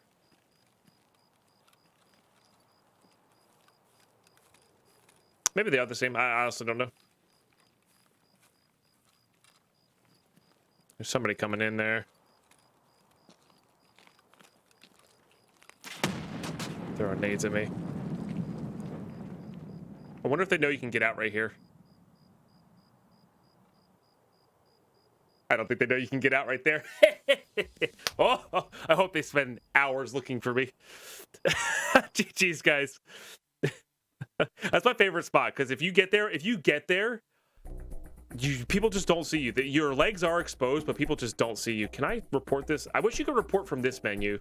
S1: Maybe they are the same. I honestly don't know. There's somebody coming in there. Throwing nades at me. I wonder if they know you can get out right here. I don't think they know you can get out right there. Oh, I hope they spend hours looking for me. GG's, guys. That's my favorite spot, because if you get there, people just don't see you. Your legs are exposed, but people just don't see you. Can I report this? I wish you could report from this menu.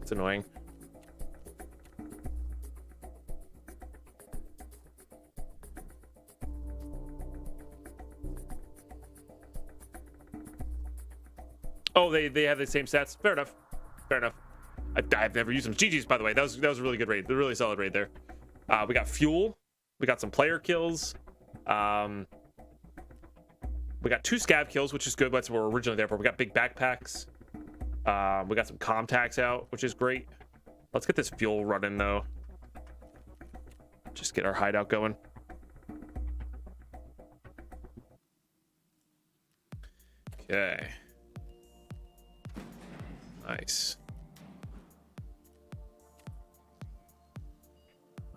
S1: It's annoying. Oh, they have the same stats. Fair enough. Fair enough. I've never used them. GG's, by the way. That was a really good raid. A really solid raid there. We got fuel. We got some player kills. We got 2 scav kills, which is good. That's what we're originally there for. We got big backpacks. We got some contacts out, which is great. Let's get this fuel running, though. Just get our hideout going. Okay. Nice.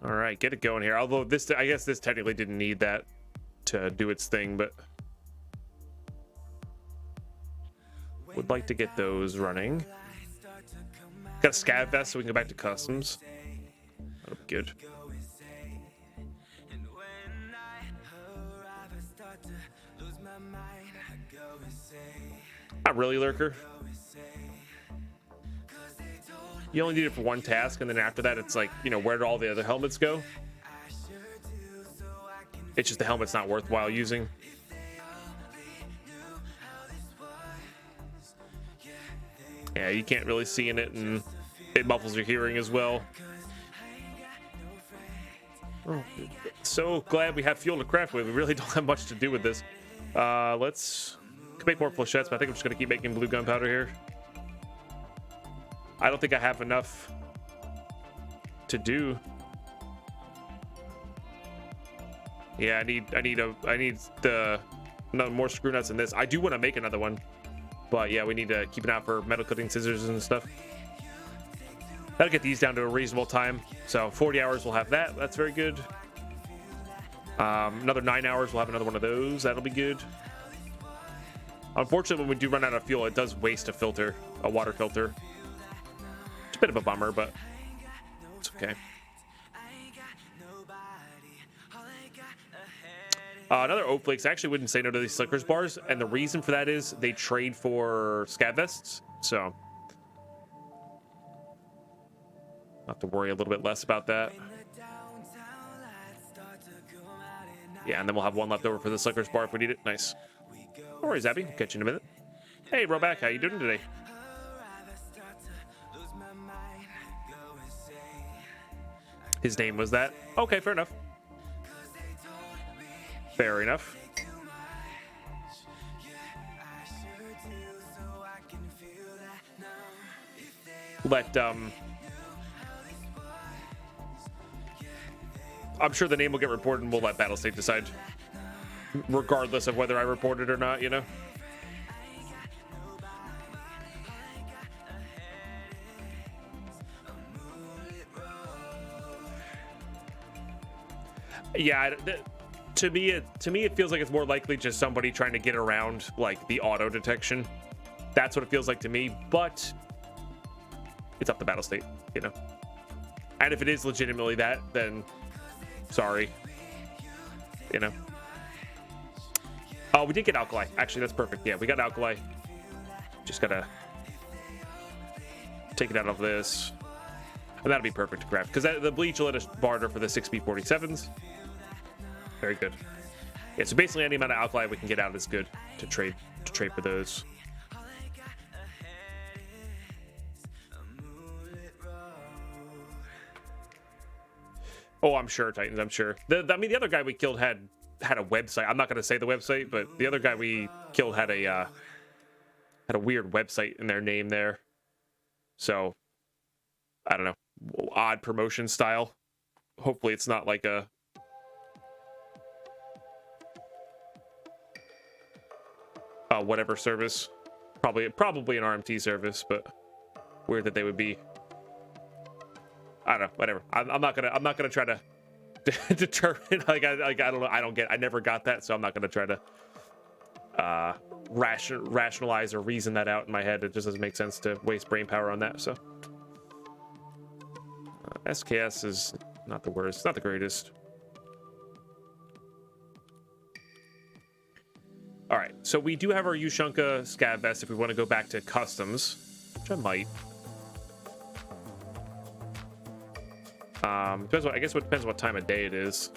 S1: All right, get it going here. Although this, I guess this technically didn't need that to do its thing, but would like to get those running. Got a scav vest so we can go back to customs. That'll be good. Not really, Lurker. You only need it for one task, and then after that, it's like, you know, where do all the other helmets go? It's just the helmet's not worthwhile using. Yeah, you can't really see in it, and it muffles your hearing as well. Oh, so glad we have fuel to craft with. We really don't have much to do with this. Let's make more flechettes, but I think I'm just gonna keep making blue gunpowder here. I don't think I have enough to do. Yeah, I need the more screw nuts in this. I do want to make another one, but yeah, we need to keep an eye out for metal cutting scissors and stuff. That'll get these down to a reasonable time. So 40 hours we'll have that. That's very good. Another 9 hours we'll have another one of those. That'll be good. Unfortunately, when we do run out of fuel, it does waste a filter, a water filter. It's a bit of a bummer, but it's okay. Another oat flakes. I actually wouldn't say no to these Slickers bars, and the reason for that is they trade for scav vests, so I'll have to worry a little bit less about that. Yeah, and then we'll have one left over for the Slickers bar if we need it. Nice. No worries, Abby. We'll catch you in a minute. Hey, Roback, how you doing today? His name was that? Okay, fair enough. Fair enough. Let I'm sure the name will get reported and we'll let Battlestate decide, regardless of whether I report it or not, you know? Yeah, to me it feels like it's more likely just somebody trying to get around like the auto detection. That's what it feels like to me, but it's up to Battlestate, you know. And if it is legitimately that, then sorry, you know. Oh, we did get alkali. Actually, that's perfect. Yeah, we got alkali. Just gotta take it out of this, and that'll be perfect to craft because the bleach will let us barter for the 6B47s. Very good. Yeah, so basically any amount of alkali we can get out is good to trade for those. Oh, I'm sure, Titans. I'm sure. I mean, the other guy we killed had a website. I'm not going to say the website, but the other guy we killed had a weird website in their name there. So I don't know, odd promotion style. Hopefully, it's not like a whatever service. Probably an RMT service, but weird that they would be. I don't know, whatever. I'm not gonna try to determine. I don't know. I never got that, so I'm not gonna try to rationalize or reason that out in my head. It just doesn't make sense to waste brain power on that. So SKS is not the worst, not the greatest. All right, so we do have our Yushunka scav vest if we want to go back to customs, which I might. Depends I guess it depends what time of day it is.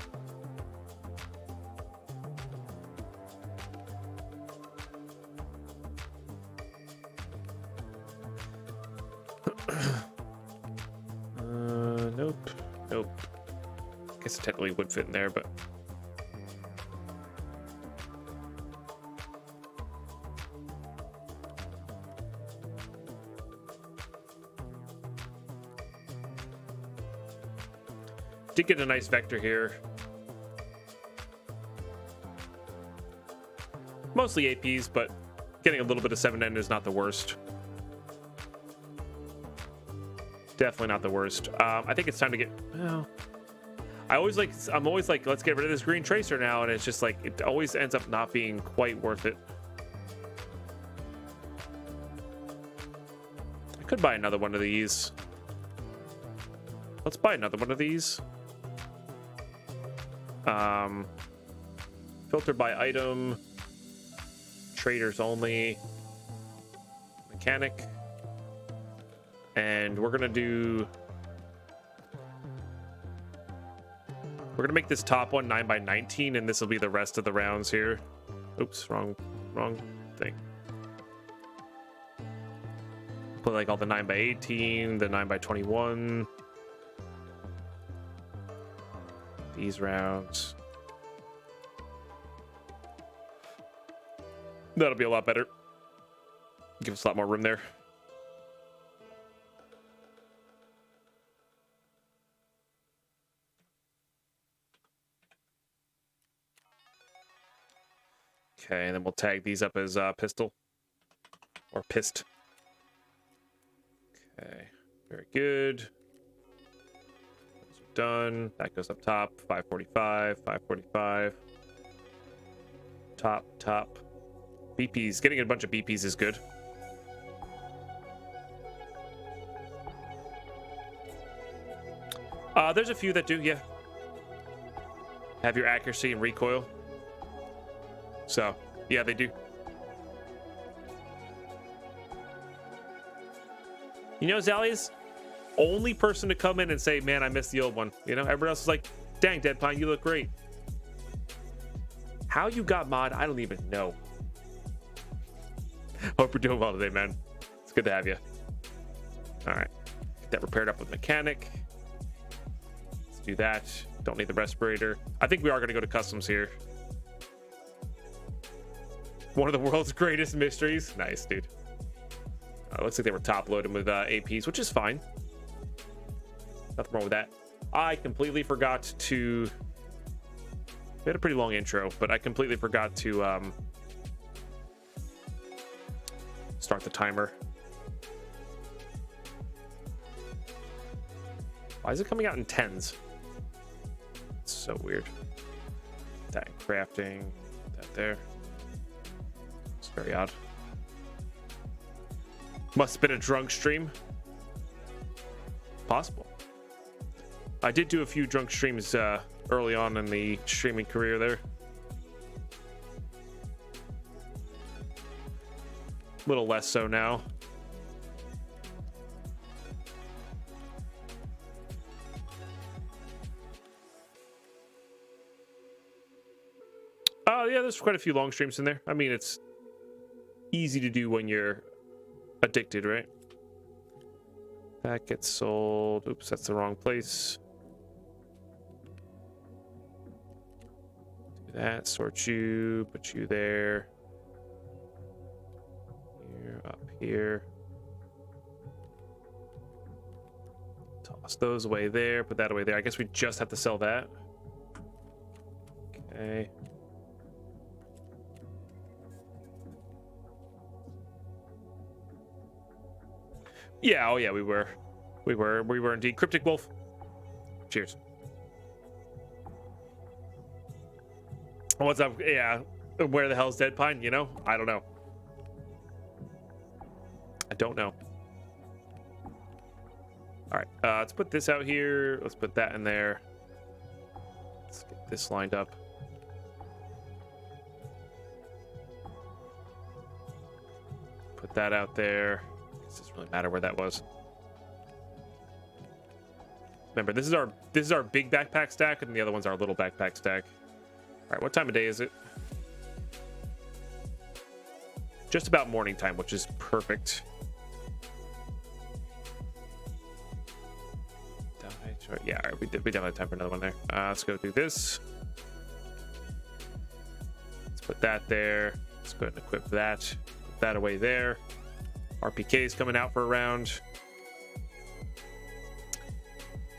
S1: Nope. I guess it technically would fit in there, but did get a nice vector here. Mostly APs, but getting a little bit of 7N is not the worst. Definitely not the worst. I think it's time to get. Well, I'm always like, let's get rid of this green tracer now, and it's just like it always ends up not being quite worth it. I could buy another one of these. Let's buy another one of these. Filter by item, traders only, mechanic, and we're gonna make this top one 9x19, and this will be the rest of the rounds here. Oops, wrong thing. Put like all the 9x18, the 9x21. These rounds. That'll be a lot better. Give us a lot more room there. Okay, and then we'll tag these up as pistol or pist. Okay, very good. Those are done. That goes up top. 545, 545. Top. BPs. Getting a bunch of BPs is good. There's a few that do, yeah. Have your accuracy and recoil. So, yeah, they do. You know, Zali's only person to come in and say, man, I missed the old one. You know, everybody else is like, dang, Deadpine, you look great. How you got mod, I don't even know. Hope you're doing well today, man. It's good to have you. All right. Get that repaired up with mechanic. Let's do that. Don't need the respirator. I think we are going to go to customs here. One of the world's greatest mysteries. Nice, dude. Looks like they were top loaded with APs, which is fine. Nothing wrong with that. I completely forgot to... We had a pretty long intro, but I completely forgot to start the timer. Why is it coming out in 10s? It's so weird. That crafting, that there. It's very odd. Must have been a drunk stream. Possible. I did do a few drunk streams early on in the streaming career there. A little less so now. Oh, yeah, there's quite a few long streams in there. I mean, it's easy to do when you're addicted, right? That gets sold. Oops, that's the wrong place. Do that. Sort you. Put you there. Here, up here. Toss those away there. Put that away there. I guess we just have to sell that. Okay. Yeah, oh yeah, we were indeed. Cryptic Wolf. Cheers. What's up? Yeah, where the hell's Deadpine? You know, I don't know. I don't know. All right, let's put this out here. Let's put that in there. Let's get this lined up. Put that out there. It doesn't really matter where that was. Remember, this is our big backpack stack, and the other one's our little backpack stack. All right, what time of day is it? Just about morning time, which is perfect. Yeah, all right, we definitely have time for another one there. Let's go do this. Let's put that there. Let's go ahead and equip that. Put that away there. RPK is coming out for a round.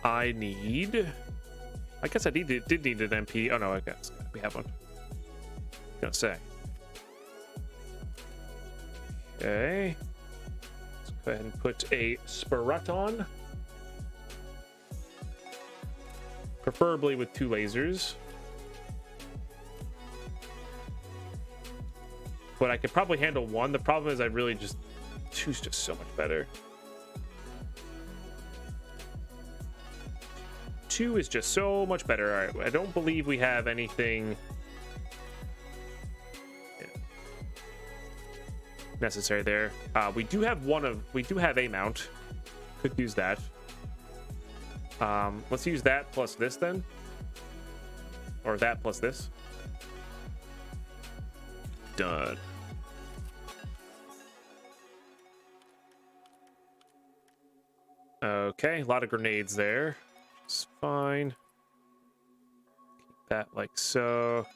S1: I guess I did need an MP. Oh no, I guess we have one. Gonna say. Okay. Let's go ahead and put a Sparut on. Preferably with 2 lasers. But I could probably handle 1. The problem is I really just... 2's just so much better. 2 is just so much better. All right, I don't believe we have anything necessary there. We do have a mount. Could use that. Let's use that plus this then, or that plus this. Done. Okay, a lot of grenades there. It's fine. Keep that like so.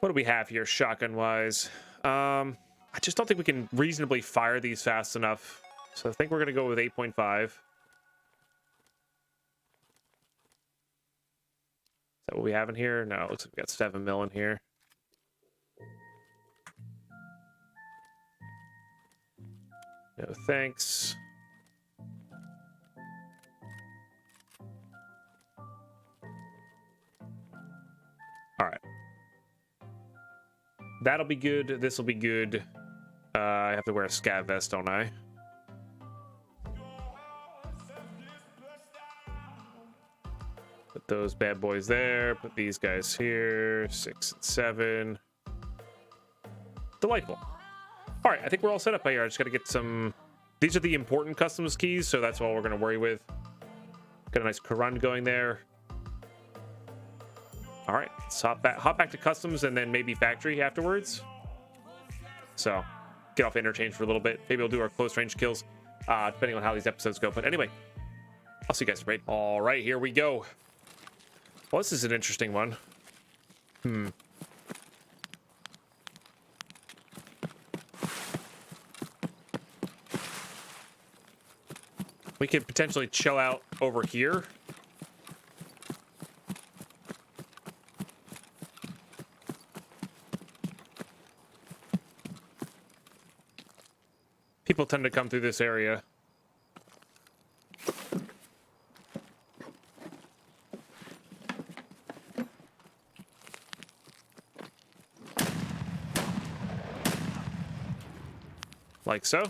S1: What do we have here shotgun wise? I just don't think we can reasonably fire these fast enough. So I think we're going to go with 8.5. Is that what we have in here? No, it looks like we got 7 mil in here. No thanks. All right. That'll be good. This will be good. I have to wear a scav vest, don't I? Put those bad boys there. Put these guys here. 6 and 7. Delightful. All right, I think we're all set up here. I just got to get some... These are the important customs keys, so that's all we're going to worry with. Got a nice run going there. All right, let's hop back to customs and then maybe factory afterwards. So, get off interchange for a little bit. Maybe we'll do our close range kills, depending on how these episodes go. But anyway, I'll see you guys in raid. All right, here we go. Well, this is an interesting one. We could potentially chill out over here. People tend to come through this area. Like so.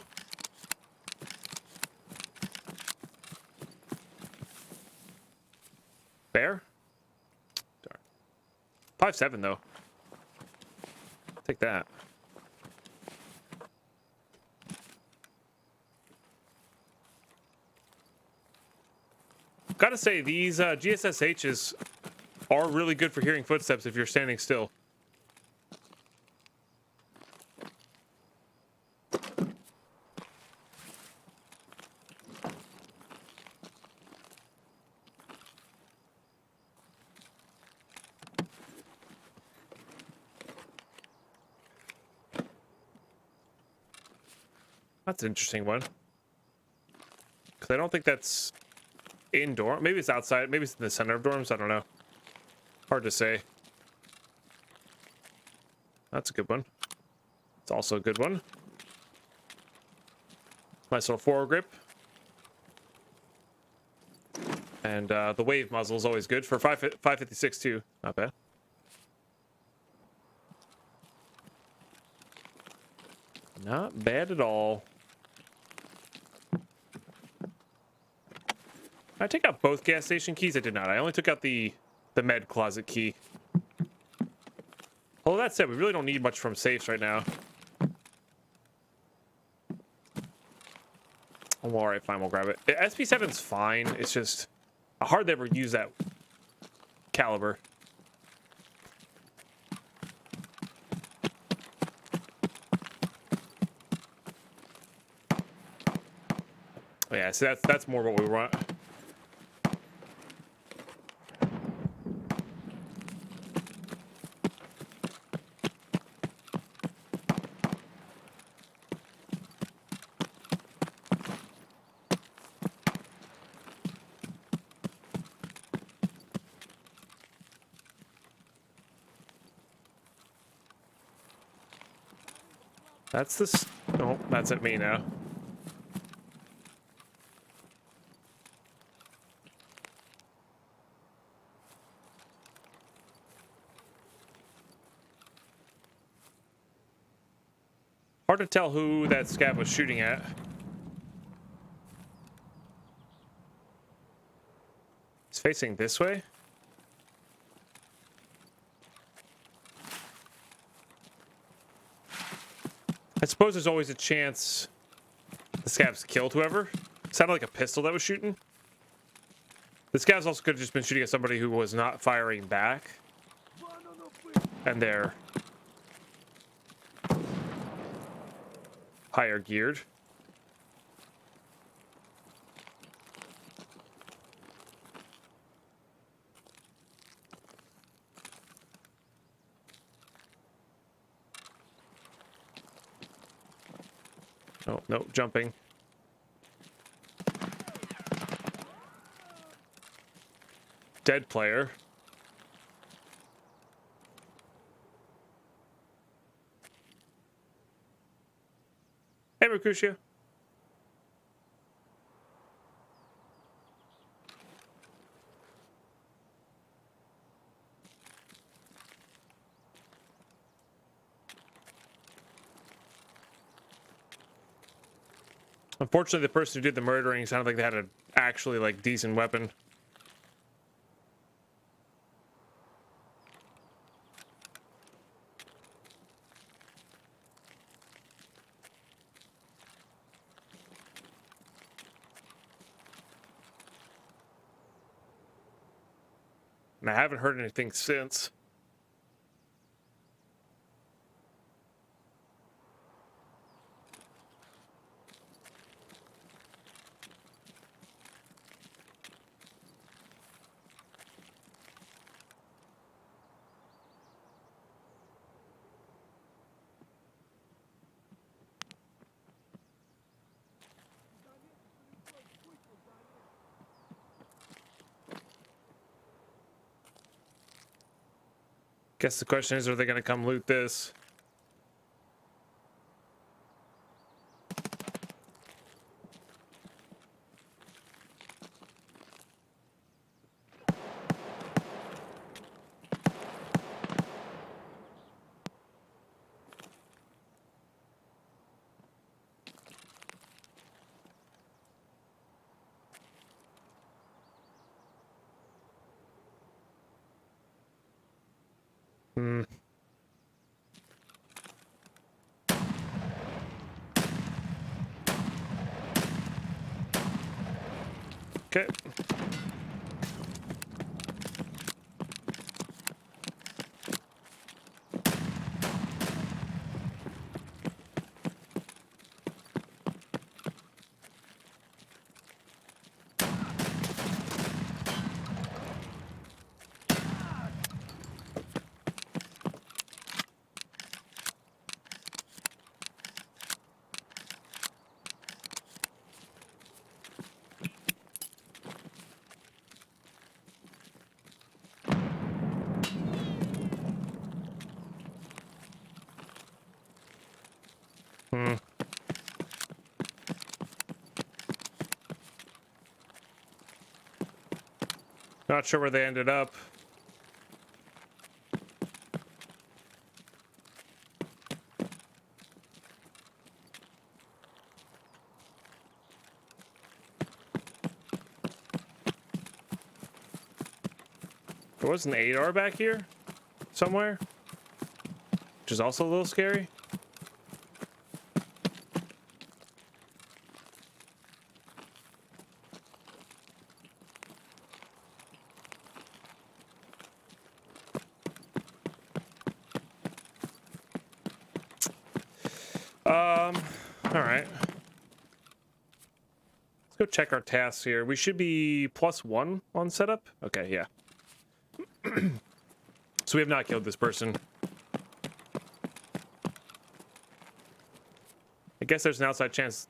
S1: Bear? Darn. 5-7 though. Take that. Gotta say, these GSSHs are really good for hearing footsteps if you're standing still. That's an interesting one. Because I don't think that's indoor. Maybe it's outside. Maybe it's in the center of dorms. I don't know. Hard to say. That's a good one. It's also a good one. Nice little forward grip. And the wave muzzle is always good for 556 too. Not bad. Not bad at all. I take out both gas station keys. I did not. I only took out the med closet key. Although that said, we really don't need much from safes right now. Oh, all right, fine. We'll grab it. SP7's fine. It's just I hardly ever use that caliber. Yeah, so that's more what we want. That's this. Oh, that's at me now. Hard to tell who that scav was shooting at. It's facing this way. I suppose there's always a chance the scav's killed whoever. It sounded like a pistol that was shooting. The scavs also could have just been shooting at somebody who was not firing back. And they're higher geared. Oh, no, jumping. Dead player. Hey, Mercutio. Unfortunately, the person who did the murdering sounded like they had an actually like decent weapon. And I haven't heard anything since. Guess the question is, are they going to come loot this? Hmm. Okay. Hmm. Not sure where they ended up. There was an AR back here somewhere, which is also a little scary. All right. Let's go check our tasks here. We should be +1 on setup. Okay, yeah. So we have not killed this person. I guess there's an outside chance.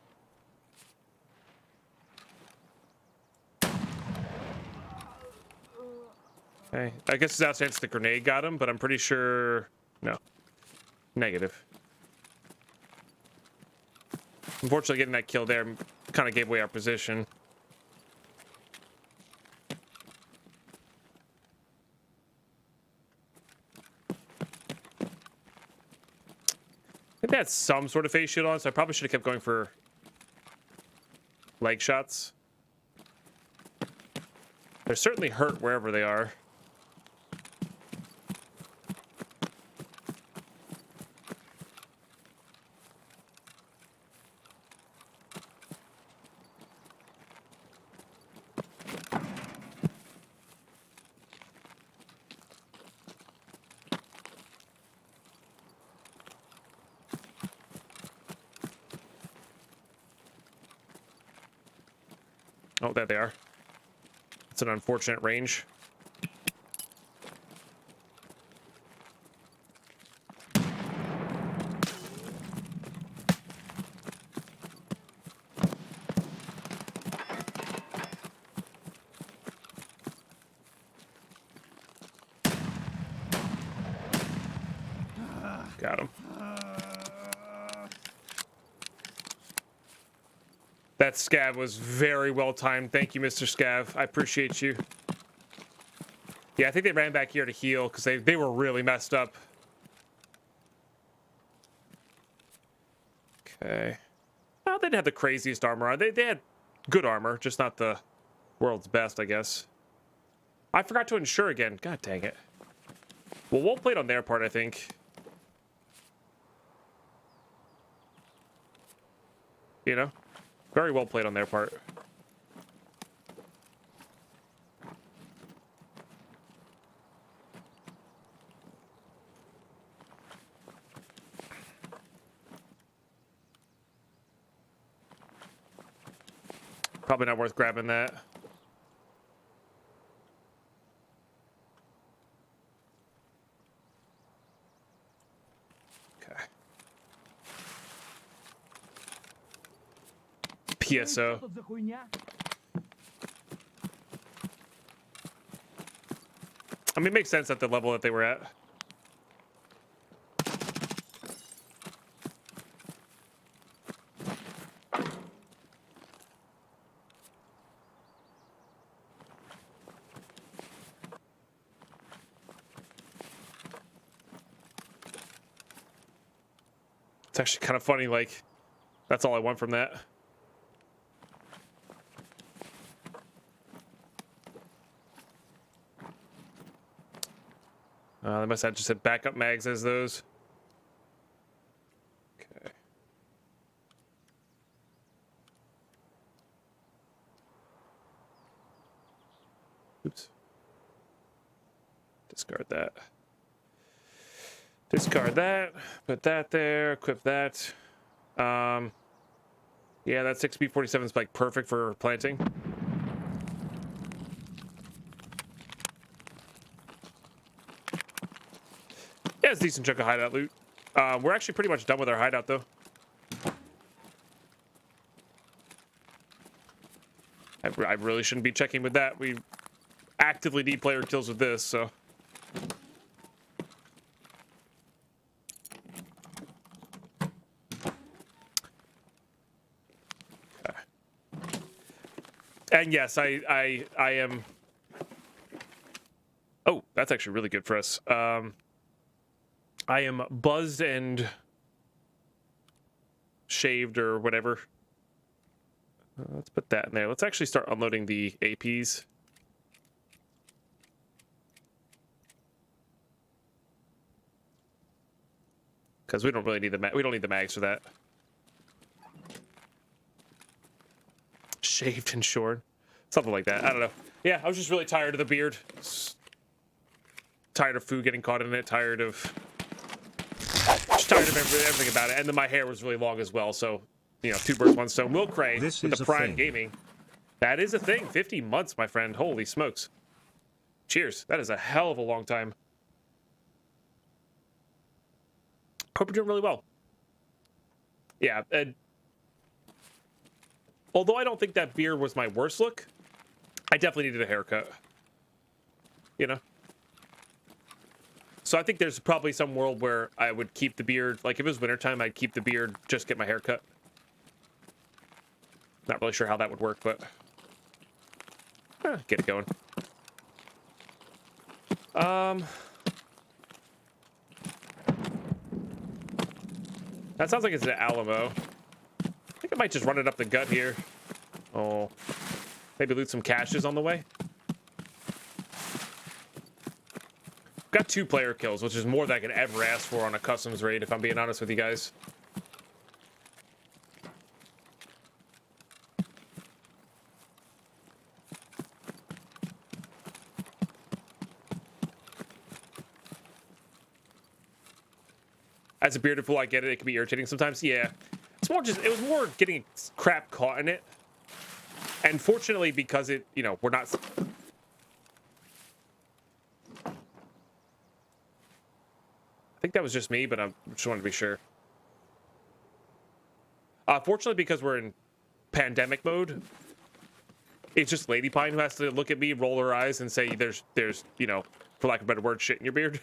S1: Okay. I guess there's an outside chance the grenade got him, but I'm pretty sure... No. Negative. Unfortunately, getting that kill there kind of gave away our position. I think they had some sort of face shield on, so I probably should have kept going for leg shots. They're certainly hurt wherever they are. Oh, there they are. It's an unfortunate range. Got him. That scav was very well timed. Thank you, Mr. Scav. I appreciate you. Yeah, I think they ran back here to heal because they were really messed up. Okay. Well, they didn't have the craziest armor on. They had good armor, just not the world's best, I guess. I forgot to insure again. God dang it. Well, well played on their part, I think. You know? Very well played on their part. Probably not worth grabbing that. Okay. PSO. I mean, it makes sense at the level that they were at. It's actually kind of funny, like, that's all I want from that. They must have just had backup mags as those. Okay. Oops. Discard that. Discard that. Put that there. Equip that. Yeah, that 6B47 is like perfect for planting. Yeah, it's a decent chunk of hideout loot. We're actually pretty much done with our hideout, though. I really shouldn't be checking with that. We actively need player kills with this, so. Okay. And yes, I am. Oh, that's actually really good for us. I am buzzed and shaved or whatever. Let's put that in there. Let's actually start unloading the APs. Because we don't really need the we don't need the mags for that. Shaved and shorn. Something like that. I don't know. Yeah, I was just really tired of the beard. Tired of food getting caught in it. Tired of... Just tired of everything about it. And then my hair was really long as well, so, you know, two birds, one stone. Will Cray with the Prime Gaming. That is a thing. 50 months, my friend. Holy smokes. Cheers. That is a hell of a long time. Hope you're doing really well. Yeah, and although I don't think that beard was my worst look, I definitely needed a haircut. You know? So I think there's probably some world where I would keep the beard. Like, if it was wintertime, I'd keep the beard, just get my hair cut. Not really sure how that would work, but... get it going. That sounds like it's an Alamo. I think I might just run it up the gut here. Oh. Maybe loot some caches on the way. Got 2 player kills, which is more than I could ever ask for on a customs raid, if I'm being honest with you guys. As a bearded fool, I get it. It can be irritating sometimes. Yeah. It's more just, it was more getting crap caught in it. And fortunately, because it, you know, we're not... I think that was just me, but I just wanted to be sure. Fortunately, because we're in pandemic mode, it's just Lady Pine who has to look at me, roll her eyes, and say, there's, you know, for lack of a better word, shit in your beard.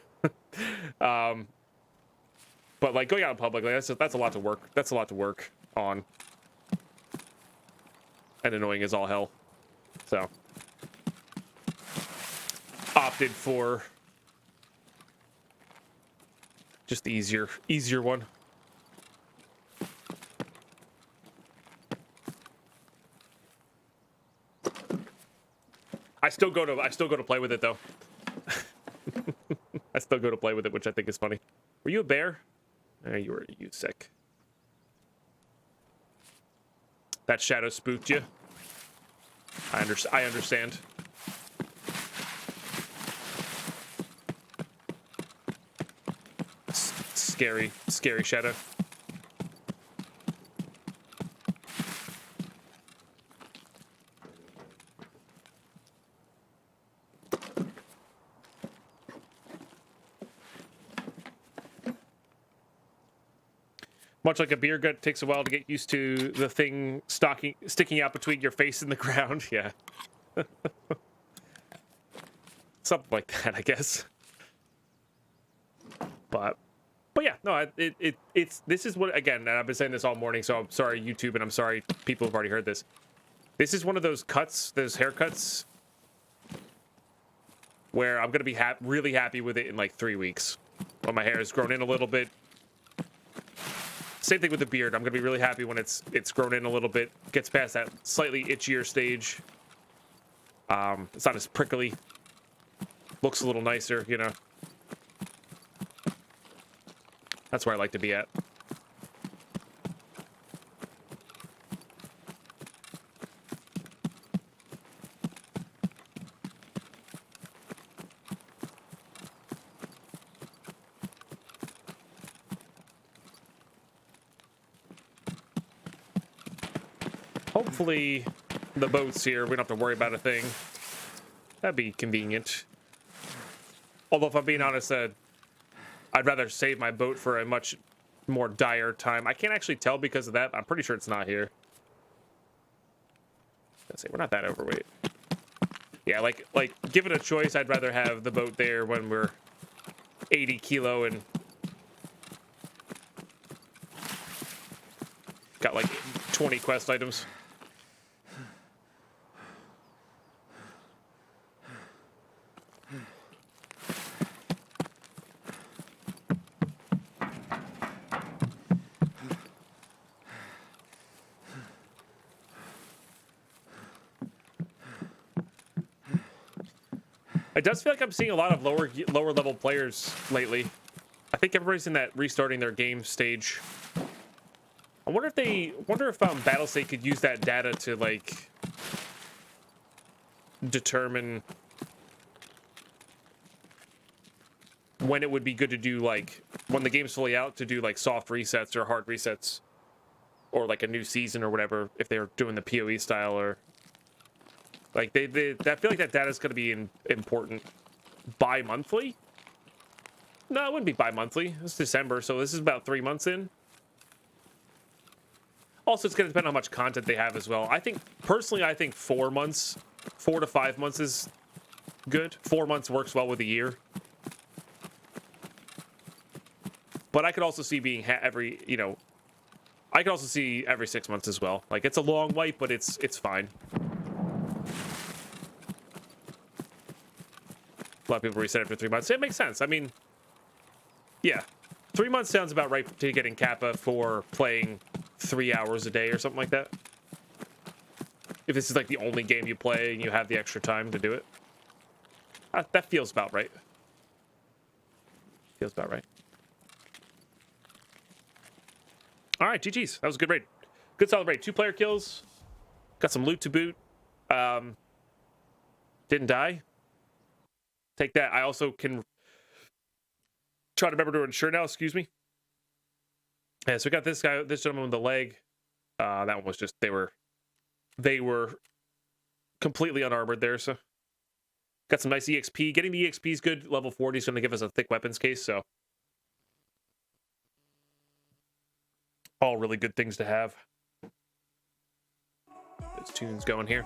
S1: But like going out in public, like that's a lot to work. That's a lot to work on. And annoying as all hell. So opted for just the easier one. I still go to play with it though. I still go to play with it, which I think is funny. Were you a bear? You sick. That shadow spooked you. I understand. Scary shadow. Much like a beer gut, it takes a while to get used to the thing sticking out between your face and the ground. Yeah. Something like that, I guess. But yeah, no, it's this is what, again, and I've been saying this all morning, so I'm sorry YouTube, and I'm sorry people who've already heard this. This is one of those haircuts where I'm gonna be really happy with it in like 3 weeks when my hair has grown in a little bit. Same thing with the beard. I'm gonna be really happy when it's grown in a little bit, gets past that slightly itchier stage. It's not as prickly. Looks a little nicer, you know. That's where I like to be at. Hopefully the boat's here. We don't have to worry about a thing. That'd be convenient. Although if I'm being honest, I'd rather save my boat for a much more dire time. I can't actually tell because of that. I'm pretty sure it's not here. Let's say we're not that overweight. Yeah, like given a choice, I'd rather have the boat there when we're 80 kilo and got like 20 quest items. It does feel like I'm seeing a lot of lower level players lately. I think everybody's in that restarting their game stage. I wonder if Battlestate could use that data to like determine when it would be good to do, like when the game's fully out, to do like soft resets or hard resets, or like a new season or whatever, if they're doing the PoE style, or like I feel like that data is going to be important. Bi-monthly? No, it wouldn't be bi-monthly. It's December, so this is about 3 months in. Also, it's going to depend on how much content they have as well. I think 4 months, 4 to 5 months is good. 4 months works well with a year. But I could also see being I could also see every 6 months as well. Like, it's a long wait, but it's fine. A lot of people reset after 3 months. It makes sense. I mean, yeah. 3 months sounds about right to get in Kappa for playing 3 hours a day or something like that. If this is like the only game you play and you have the extra time to do it. That feels about right. Feels about right. All right, GG's. That was a good raid. Good solid raid. 2 player kills. Got some loot to boot. Didn't die. Take that. I also can try to remember to ensure now. Excuse me. Yeah, so we got this gentleman with the leg. That one was just they were completely unarmored there. So got some nice EXP. Getting the EXP is good. Level 40 is going to give us a thick weapons case. So all really good things to have. This tune's going here.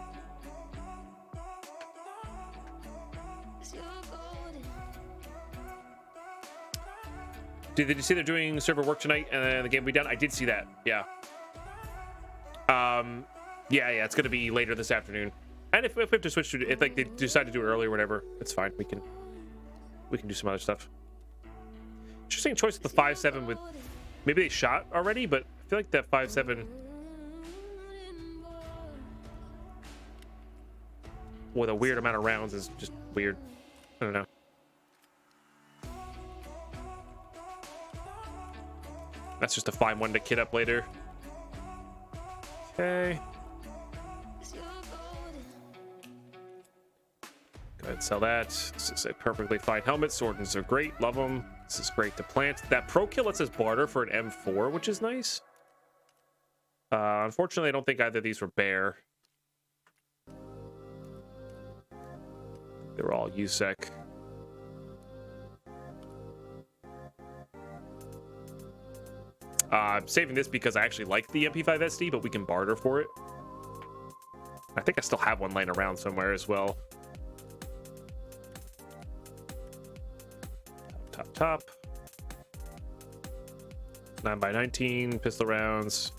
S1: Did you see they're doing server work tonight and then the game will be done? I did see that. Yeah. Yeah, it's gonna be later this afternoon. And if we have to switch to, if like they decide to do it early or whatever, it's fine. We can do some other stuff. Interesting choice with the 5.7 with maybe they shot already, but I feel like that 5.7 with a weird amount of rounds is just weird. I don't know. That's just a fine one to kit up later. Okay. Go ahead and sell that. This is a perfectly fine helmet. Swordens are great. Love them. This is great to plant. That pro kill lets us barter for an M4, which is nice. Unfortunately, I don't think either of these were bear. They were all USEC. I'm saving this because I actually like the MP5 SD, but we can barter for it. I think I still have one laying around somewhere as well. Top. 9x19 pistol rounds.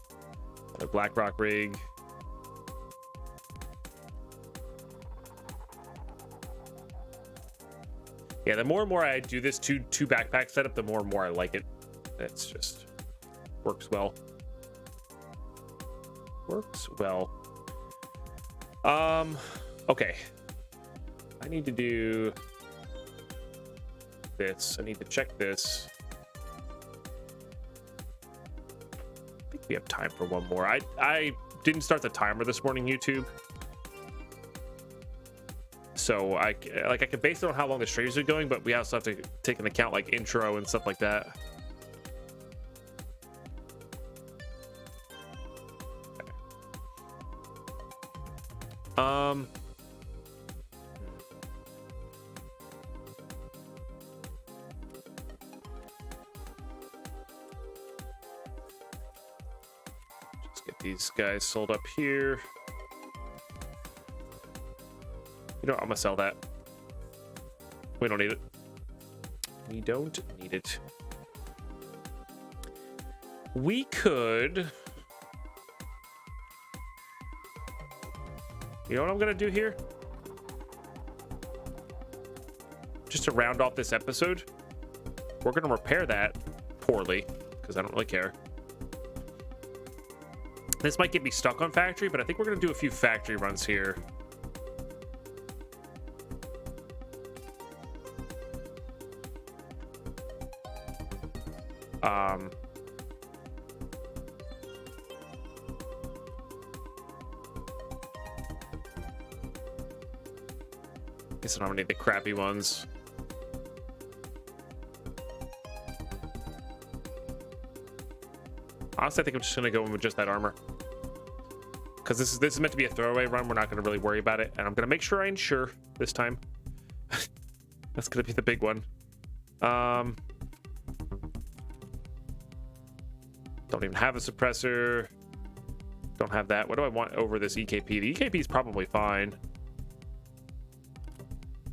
S1: A BlackRock rig. Yeah, the more and more I do this two backpack setup, the more and more I like it. It's just works well. Okay. I need to do this. I need to check this. I think we have time for one more. I didn't start the timer this morning, YouTube. So I can base it on how long the streams are going, but we also have to take into account like intro and stuff like that. Just get these guys sold up here. You know, I'm gonna sell that. We don't need it. We don't need it. We could. You know what I'm gonna do here? Just to round off this episode, we're gonna repair that poorly because I don't really care. This might get me stuck on factory, but I think we're gonna do a few factory runs here. Guess I don't need the crappy ones. Honestly, I think I'm just gonna go in with just that armor. Because this is meant to be a throwaway run. We're not gonna really worry about it. And I'm gonna make sure I insure this time. That's gonna be the big one. Don't even have a suppressor. Don't have that. What do I want over this EKP? The EKP is probably fine.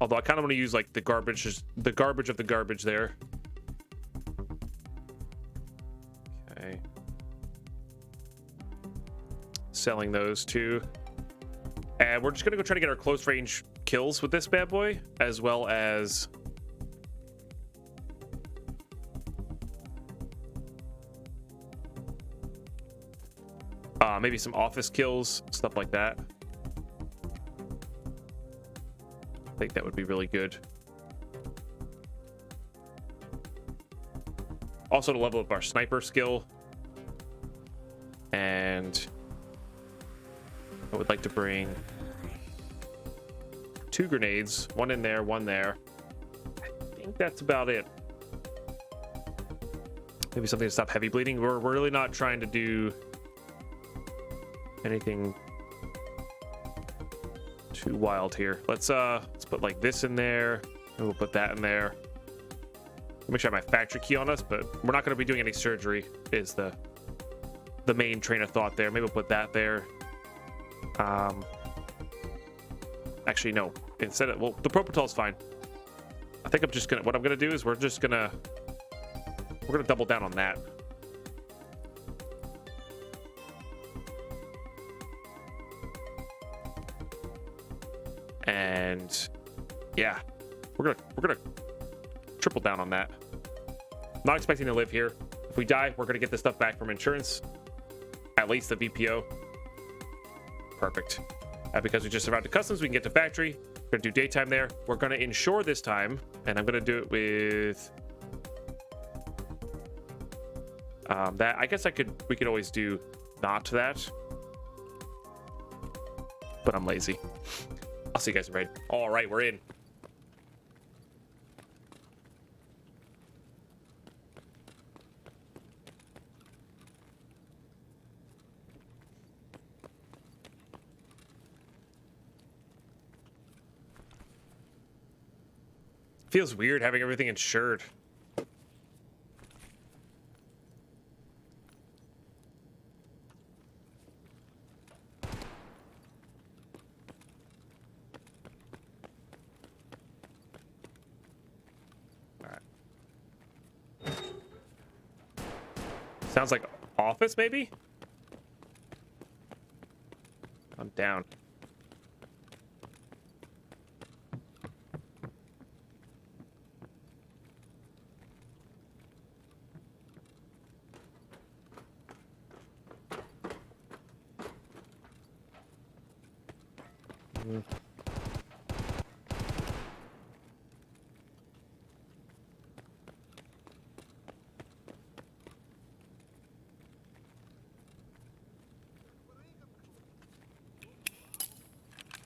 S1: Although I kind of want to use like the garbage of the garbage there. Okay. Selling those two. And we're just going to go try to get our close range kills with this bad boy, as well as maybe some office kills, stuff like that. I think that would be really good. Also to level up our sniper skill. And I would like to bring 2 grenades, one in there, one there. I think that's about it. Maybe something to stop heavy bleeding. We're really not trying to do anything too wild here. Let's put like this in there, and we'll put that in there. Make sure I have my factory key on us, but we're not going to be doing any surgery is the main train of thought there. Maybe we'll put that there. Actually no, instead of, well, the Propital is fine. I think I'm just gonna, what I'm gonna do is we're just gonna We're gonna double down on that. And yeah, we're gonna triple down on that. Not expecting to live here. If we die, we're gonna get this stuff back from insurance, at least the VPO. Perfect. Because we just survived to customs, we can get to factory. We're gonna do daytime there. We're gonna insure this time, and I'm gonna do it with that. I guess we could always do not that, but I'm lazy. I'll see you guys in raid. All right, we're in. Feels weird having everything insured. Sounds like office, maybe? I'm down.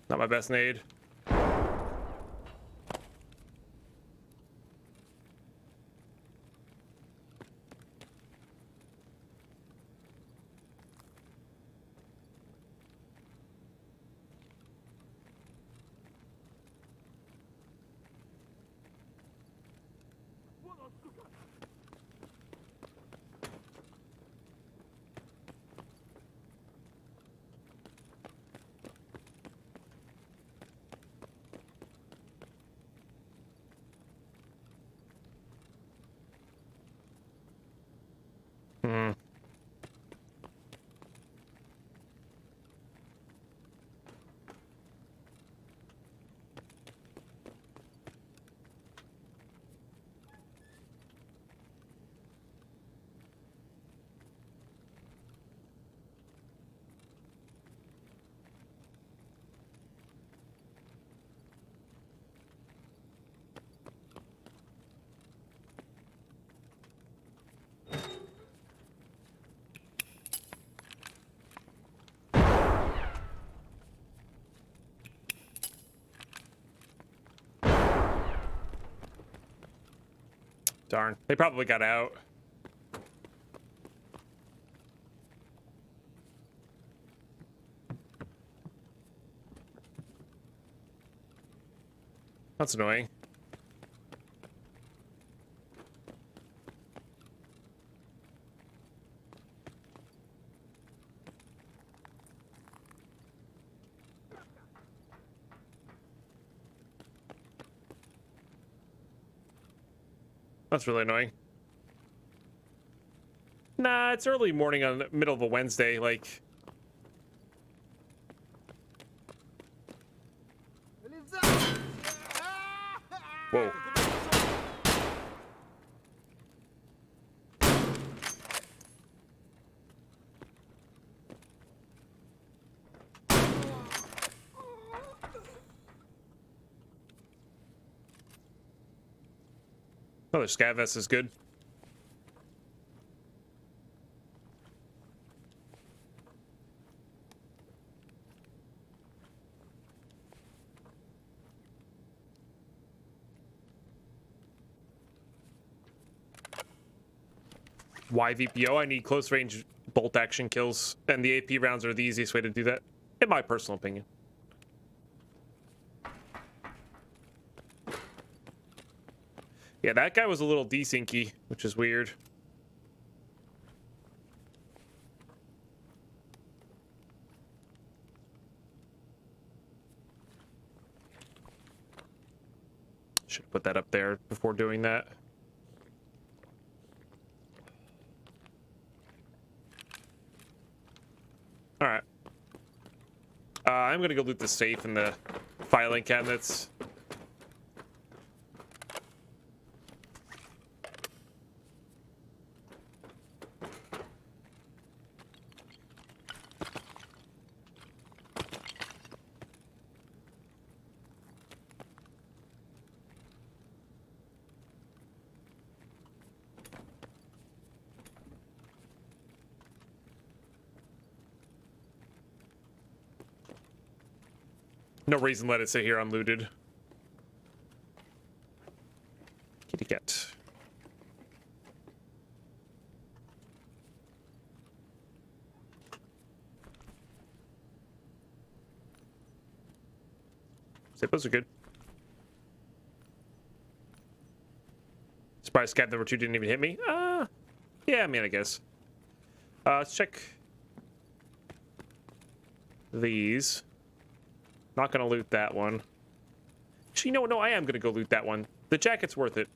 S1: Not my best nade. Hmm. Darn. They probably got out. That's annoying. That's really annoying. Nah, it's early morning on the middle of a Wednesday, like. Whoa. Oh, the Scav vest is good. Why VPO? I need close range bolt action kills, and the AP rounds are the easiest way to do that, in my personal opinion. Yeah, that guy was a little desyncy, which is weird. Should put that up there before doing that. I'm gonna go loot the safe and the filing cabinets. No reason to let it sit here unlooted. Kitty cat. Zippos are good. Surprised Scav number 2 didn't even hit me. Yeah, I mean, I guess. Let's check these. Not gonna loot that one. Actually, no, I am gonna go loot that one. The jacket's worth it.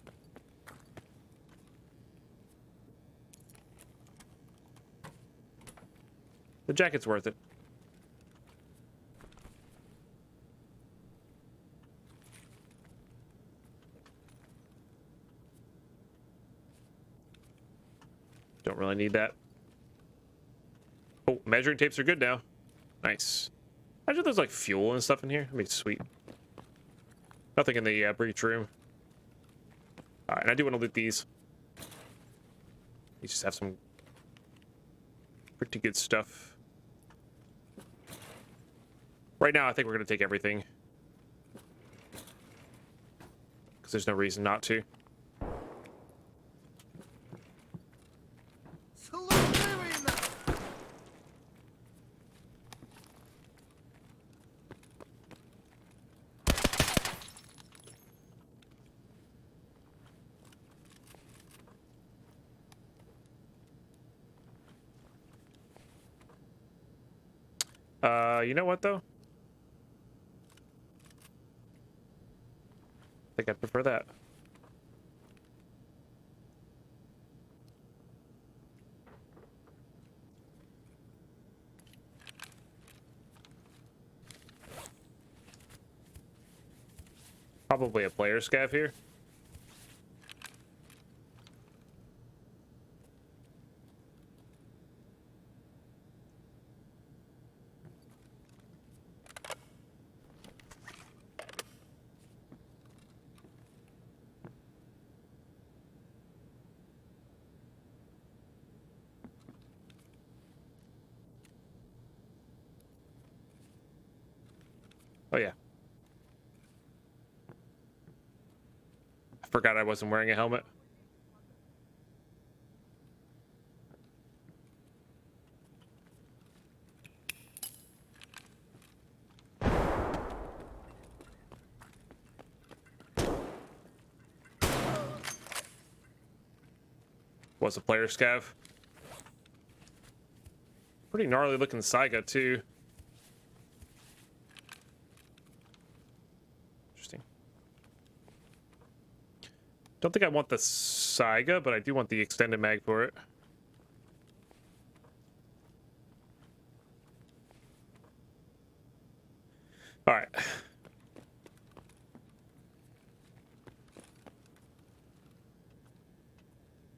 S1: The jacket's worth it. Don't really need that. Oh, measuring tapes are good now. Nice. Imagine there's like fuel and stuff in here. That'd be sweet. Nothing in the breach room. Alright, and I do want to loot these. These just have some pretty good stuff. Right now, I think we're going to take everything. Because there's no reason not to. You know what, though? I think I'd prefer that. Probably a player scav here. Oh, yeah. I forgot I wasn't wearing a helmet. Was a player scav. Pretty gnarly looking Saiga, too. Don't think I want the Saiga, but I do want the extended mag for it. All right.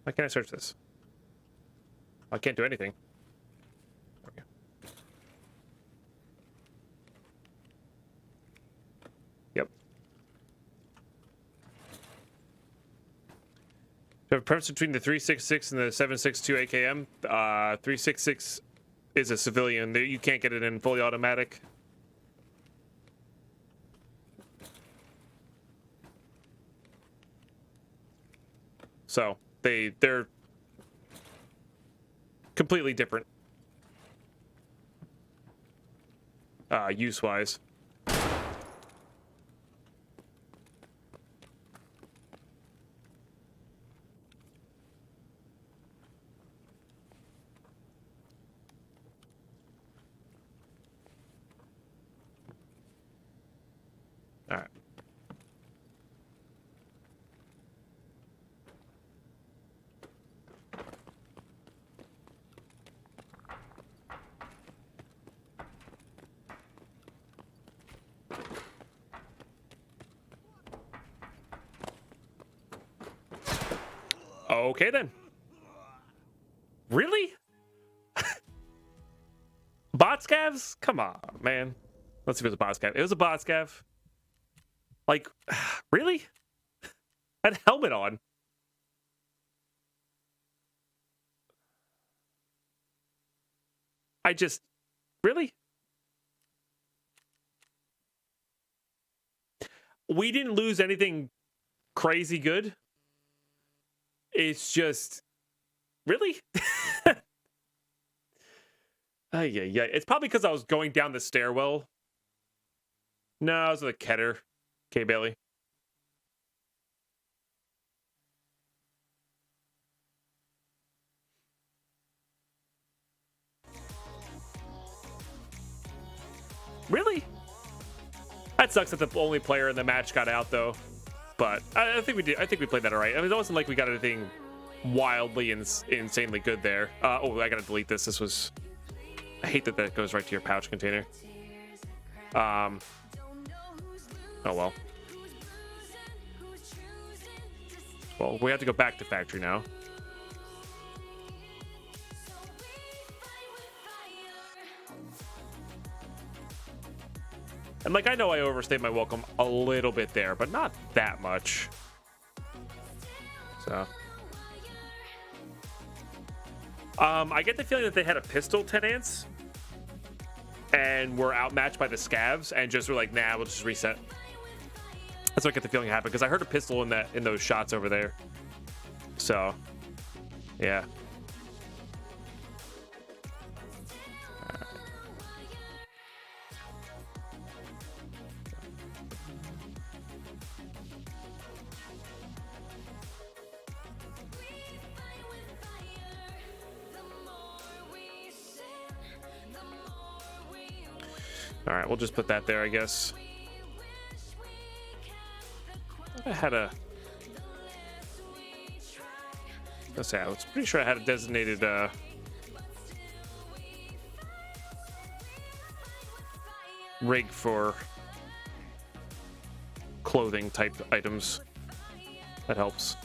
S1: Why can't I search this? I can't do anything. Okay. Yep. The preference between the 366 and the 762 AKM. 366 is a civilian. You can't get it in fully automatic. So they're completely different use-wise. All right. Okay then. Really? Bot scavs? Come on, man. Let's see if it was a bot scav. It was a bot scav. Like, really? Had helmet on. I just, really? We didn't lose anything crazy good. It's just, really? Yeah. It's probably because I was going down the stairwell. No, it was the Keter. Okay, Bailey. Really? That sucks that the only player in the match got out, though. But I think we did. I think we played that all right. I mean, it wasn't like we got anything wildly insanely good there. Oh, I gotta delete this. This was. I hate that that goes right to your pouch container. Oh well. Well, we have to go back to factory now. And like, I know I overstayed my welcome a little bit there, but not that much. So. I get the feeling that they had a pistol 10 ants and were outmatched by the scavs and just were like, nah, we'll just reset. That's what I get the feeling happened, because I heard a pistol in those shots over there. So, yeah. All right, we'll just put that there, I guess. I had a... Let's say I was pretty sure I had a designated rig for clothing type items. That helps.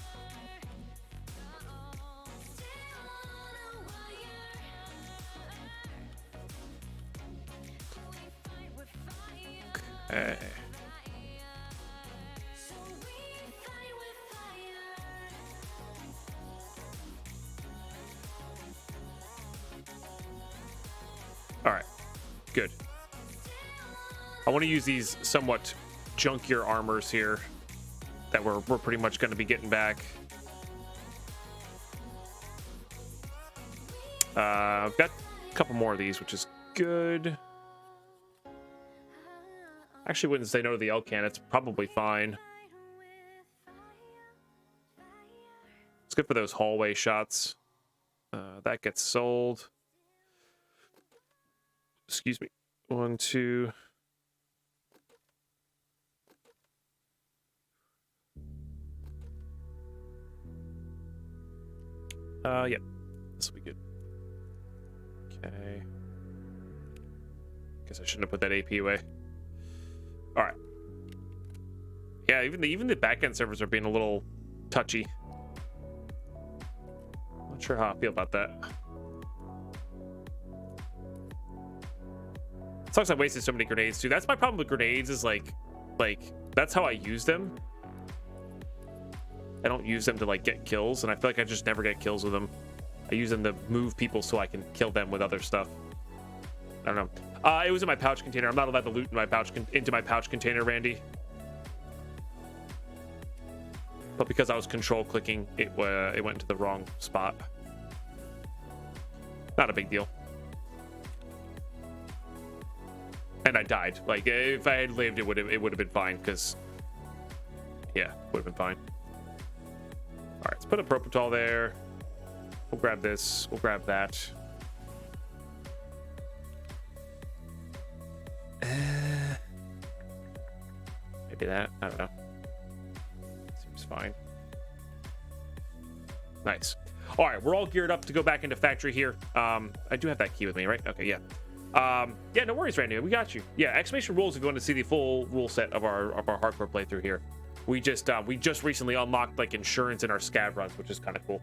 S1: Okay. All right, good. I want to use these somewhat junkier armors here that we're pretty much going to be getting back. I've got a couple more of these, which is good. Actually, wouldn't say no to the Elcan. It's probably fine. It's good for those hallway shots. That gets sold. Excuse me. 1, 2. Yeah. This will be good. Okay. Guess I shouldn't have put that AP away. All right. Yeah, even the backend servers are being a little touchy. Not sure how I feel about that. Sucks I wasted so many grenades too. That's my problem with grenades, is like that's how I use them. I don't use them to like get kills, and I feel like I just never get kills with them. I use them to move people so I can kill them with other stuff. I don't know. It was in my pouch container. I'm not allowed to loot in my pouch into my pouch container, Randy. But because I was control clicking, it went into the wrong spot. Not a big deal. And I died. Like, if I had lived, it would have been fine, because yeah, would have been fine. All right, let's put a Propital there. We'll grab this. We'll grab that. Maybe that. I don't know. Seems fine. Nice. All right, we're all geared up to go back into factory here. I do have that key with me, right? Okay, yeah. Yeah, no worries, Randy. We got you. Yeah, exclamation rules if you want to see the full rule set of our hardcore playthrough here. we just recently unlocked like insurance in our scav runs, which is kind of cool.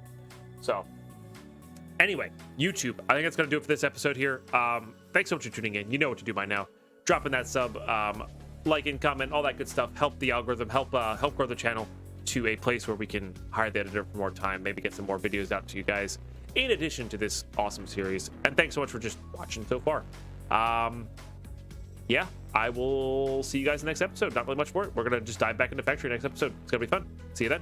S1: So anyway, YouTube, I think that's gonna do it for this episode here. Thanks so much for tuning in. You know what to do by now. Dropping that sub, like and comment, all that good stuff. Help the algorithm, help grow the channel to a place where we can hire the editor for more time, maybe get some more videos out to you guys in addition to this awesome series. And thanks so much for just watching so far. Yeah, I will see you guys in the next episode. Not really much more. We're gonna just dive back into factory next episode. It's gonna be fun. See you then.